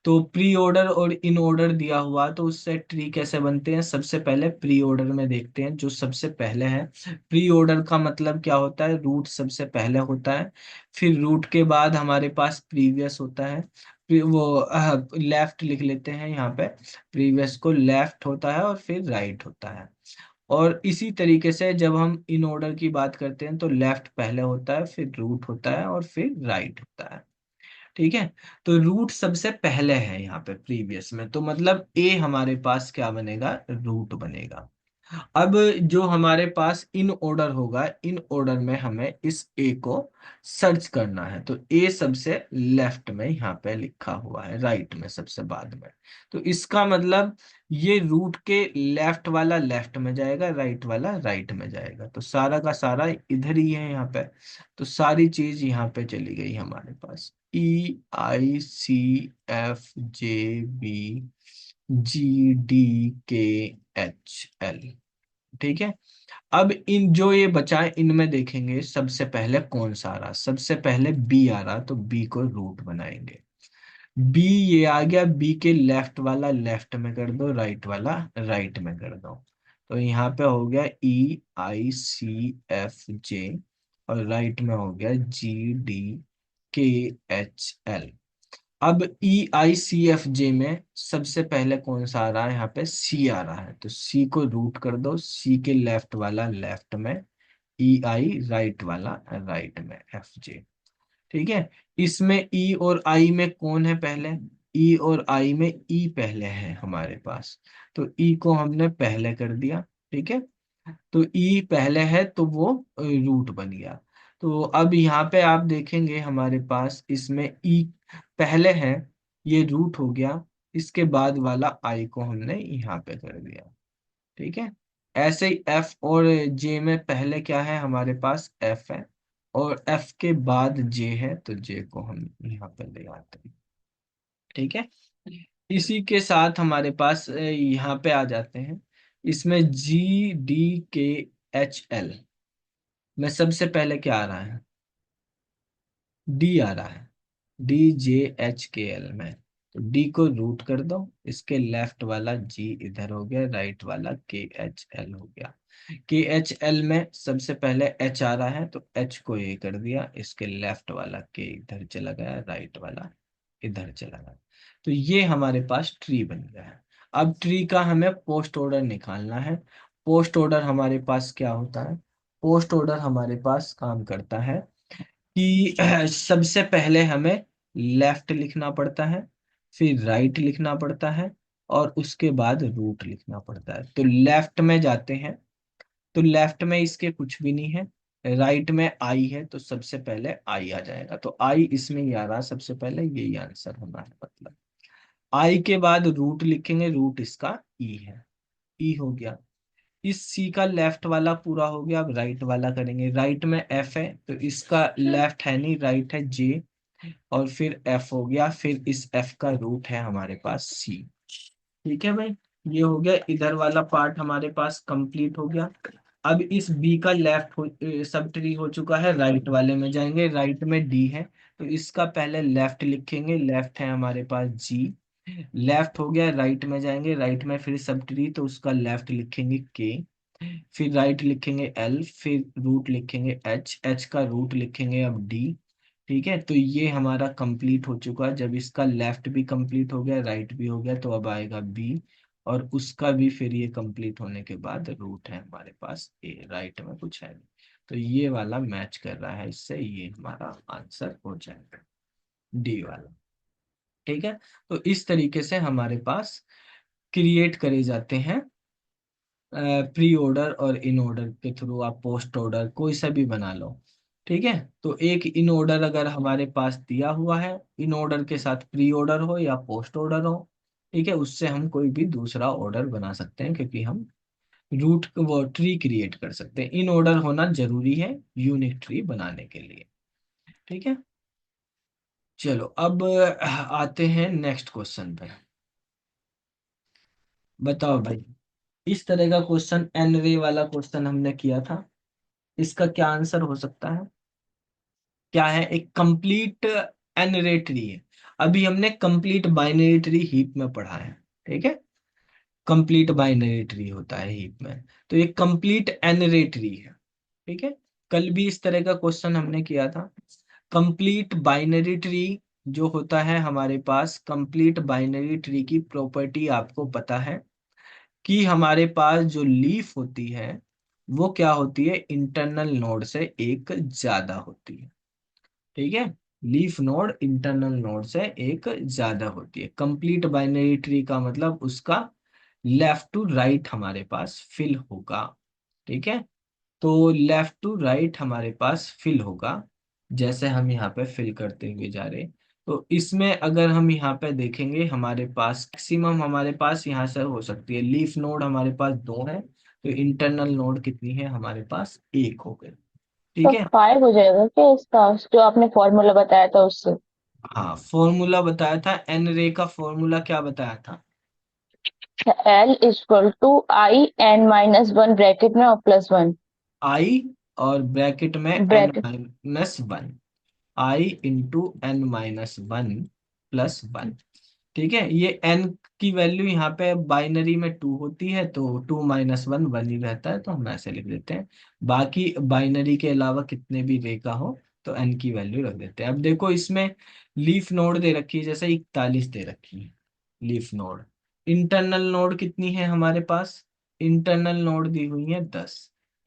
तो प्री ऑर्डर और इन ऑर्डर दिया हुआ, तो उससे ट्री कैसे बनते हैं, सबसे पहले प्री ऑर्डर में देखते हैं जो सबसे पहले है। प्री ऑर्डर का मतलब क्या होता है, रूट सबसे पहले होता है, फिर रूट के बाद हमारे पास प्रीवियस होता है, फिर वो लेफ्ट लिख लेते हैं यहाँ पे, प्रीवियस को लेफ्ट होता है, और फिर राइट होता है। और इसी तरीके से जब हम इन ऑर्डर की बात करते हैं तो लेफ्ट पहले होता है, फिर रूट होता है, और फिर राइट होता है। ठीक है, तो रूट सबसे पहले है यहाँ पे प्रीवियस में, तो मतलब ए हमारे पास क्या बनेगा, रूट बनेगा। अब जो हमारे पास इन ऑर्डर होगा, इन ऑर्डर में हमें इस ए को सर्च करना है। तो ए सबसे लेफ्ट में यहाँ पे लिखा हुआ है, राइट में सबसे बाद में। तो इसका मतलब ये रूट के लेफ्ट वाला लेफ्ट में जाएगा, राइट वाला राइट में जाएगा। तो सारा का सारा इधर ही है यहाँ पे। तो सारी चीज यहाँ पे चली गई हमारे पास, EICFJB GDKHL। ठीक है, अब इन जो ये बचा है इनमें देखेंगे सबसे पहले कौन सा आ रहा, सबसे पहले बी आ रहा, तो बी को रूट बनाएंगे। बी ये आ गया, बी के लेफ्ट वाला लेफ्ट में कर दो, राइट वाला राइट में कर दो। तो यहाँ पे हो गया EICFJ, और राइट में हो गया GDKHL। अब EICFJ में सबसे पहले कौन सा आ रहा है, यहाँ पे सी आ रहा है, तो सी को रूट कर दो, सी के लेफ्ट वाला लेफ्ट में, EI राइट वाला राइट में, FJ। ठीक है, इसमें ई और आई में कौन है पहले, ई और आई में ई पहले है हमारे पास, तो ई को हमने पहले कर दिया। ठीक है, तो ई पहले है तो वो रूट बन गया। तो अब यहाँ पे आप देखेंगे हमारे पास इसमें ई पहले है, ये रूट हो गया, इसके बाद वाला आई को हमने यहाँ पे कर दिया। ठीक है, ऐसे ही एफ और जे में पहले क्या है हमारे पास एफ है, और एफ के बाद जे है, तो जे को हम यहाँ पे ले आते हैं। ठीक है, इसी के साथ हमारे पास यहाँ पे आ जाते हैं, इसमें जी डी के एच एल में सबसे पहले क्या आ रहा है, डी आ रहा है, डी जे एच के एल में। तो डी को रूट कर दो, इसके लेफ्ट वाला जी इधर हो गया, राइट वाला के एच एल हो गया। के एच एल में सबसे पहले एच आ रहा है, तो एच को ये कर दिया, इसके लेफ्ट वाला के इधर चला गया, राइट वाला इधर चला गया। तो ये हमारे पास ट्री बन गया है। अब ट्री का हमें पोस्ट ऑर्डर निकालना है। पोस्ट ऑर्डर हमारे पास क्या होता है, पोस्ट ऑर्डर हमारे पास काम करता है कि सबसे पहले हमें लेफ्ट लिखना पड़ता है, फिर राइट लिखना पड़ता है, और उसके बाद रूट लिखना पड़ता है। तो लेफ्ट में जाते हैं, तो लेफ्ट में इसके कुछ भी नहीं है, राइट में आई है, तो सबसे पहले आई आ जाएगा, तो आई इसमें ही आ रहा, सबसे पहले यही आंसर होना है। मतलब आई के बाद रूट लिखेंगे, रूट इसका ई है, ई हो गया। इस सी का लेफ्ट वाला पूरा हो गया, अब राइट वाला करेंगे। राइट में एफ है, तो इसका लेफ्ट है नहीं, राइट है जे, और फिर एफ हो गया, फिर इस एफ का रूट है हमारे पास सी। ठीक है भाई, ये हो गया, इधर वाला पार्ट हमारे पास कंप्लीट हो गया। अब इस बी का लेफ्ट सब ट्री हो चुका है, राइट वाले में जाएंगे, राइट में डी है, तो इसका पहले लेफ्ट लिखेंगे, लेफ्ट है हमारे पास जी, लेफ्ट हो गया, राइट में जाएंगे, राइट में फिर सब ट्री, तो उसका लेफ्ट लिखेंगे के, फिर राइट लिखेंगे एल, फिर रूट लिखेंगे एच, एच का रूट लिखेंगे अब डी। ठीक है, तो ये हमारा कंप्लीट हो चुका है। जब इसका लेफ्ट भी कंप्लीट हो गया, राइट भी हो गया, तो अब आएगा बी, और उसका भी फिर ये कंप्लीट होने के बाद रूट है हमारे पास ए, राइट में कुछ है नहीं। तो ये वाला मैच कर रहा है इससे, ये हमारा आंसर हो जाएगा डी वाला। ठीक है, तो इस तरीके से हमारे पास क्रिएट करे जाते हैं प्री ऑर्डर, और इन ऑर्डर के थ्रू आप पोस्ट ऑर्डर कोई सा भी बना लो। ठीक है, तो एक इन ऑर्डर अगर हमारे पास दिया हुआ है, इन ऑर्डर के साथ प्री ऑर्डर हो या पोस्ट ऑर्डर हो, ठीक है, उससे हम कोई भी दूसरा ऑर्डर बना सकते हैं, क्योंकि हम रूट वो ट्री क्रिएट कर सकते हैं। इन ऑर्डर होना जरूरी है यूनिक ट्री बनाने के लिए। ठीक है, चलो अब आते हैं नेक्स्ट क्वेश्चन पे। बताओ भाई, इस तरह का क्वेश्चन एन रे वाला क्वेश्चन हमने किया था, इसका क्या आंसर हो सकता है, क्या है, एक कंप्लीट एन रे ट्री है। अभी हमने कंप्लीट बाइनरी ट्री हीप में पढ़ा है। ठीक है, कंप्लीट बाइनरी ट्री होता है हीप में, तो ये कंप्लीट एन रे ट्री है। ठीक है, कल भी इस तरह का क्वेश्चन हमने किया था। कंप्लीट बाइनरी ट्री जो होता है हमारे पास, कंप्लीट बाइनरी ट्री की प्रॉपर्टी आपको पता है कि हमारे पास जो लीफ होती है वो क्या होती है, इंटरनल नोड से एक ज्यादा होती है। ठीक है, लीफ नोड इंटरनल नोड से एक ज्यादा होती है। कंप्लीट बाइनरी ट्री का मतलब उसका लेफ्ट टू राइट हमारे पास फिल होगा। ठीक है, तो लेफ्ट टू राइट हमारे पास फिल होगा, जैसे हम यहाँ पे फिल करते हुए जा रहे हैं। तो इसमें अगर हम यहाँ पे देखेंगे, हमारे पास मैक्सिमम हमारे पास यहाँ से हो सकती है, लीफ नोड हमारे पास दो है, तो इंटरनल नोड कितनी है हमारे पास, एक हो गए। तो ठीक है, 5 हो जाएगा क्या इसका, जो आपने फॉर्मूला बताया था उससे? हाँ फॉर्मूला बताया था, एन रे का फॉर्मूला क्या बताया था, L equal to i n minus one bracket में और प्लस वन आई और ब्रैकेट में n bracket. Minus one, i into n minus one plus one. ठीक है, ये n की वैल्यू यहाँ पे बाइनरी में 2 होती है, तो 2 माइनस वन वन ही रहता है, तो हम ऐसे लिख देते हैं। बाकी बाइनरी के अलावा कितने भी रे का हो तो n की वैल्यू रख देते हैं। अब देखो इसमें लीफ नोड दे रखी है, जैसे 41 दे रखी है लीफ नोड। इंटरनल नोड कितनी है हमारे पास, इंटरनल नोड दी हुई है 10,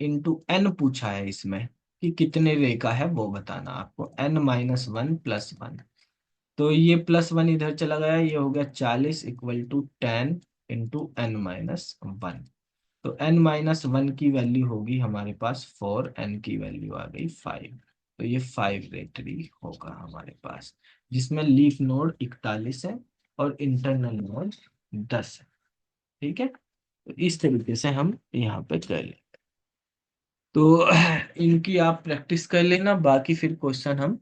इंटू एन पूछा है इसमें कि कितने रे का है वो बताना आपको, n minus one plus one. तो ये +1 इधर चला गया, ये हो गया 40 इक्वल टू 10 इंटू n-1। तो n-1 की वैल्यू होगी हमारे पास 4, n की वैल्यू आ गई 5। तो ये 5 रेटरी होगा हमारे पास, जिसमें लीफ नोड 41 है और इंटरनल नोड 10 है। ठीक है, तो इस तरीके से हम यहाँ पे कर लें। तो इनकी आप प्रैक्टिस कर लेना, बाकी फिर क्वेश्चन हम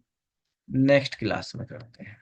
नेक्स्ट क्लास में करते हैं।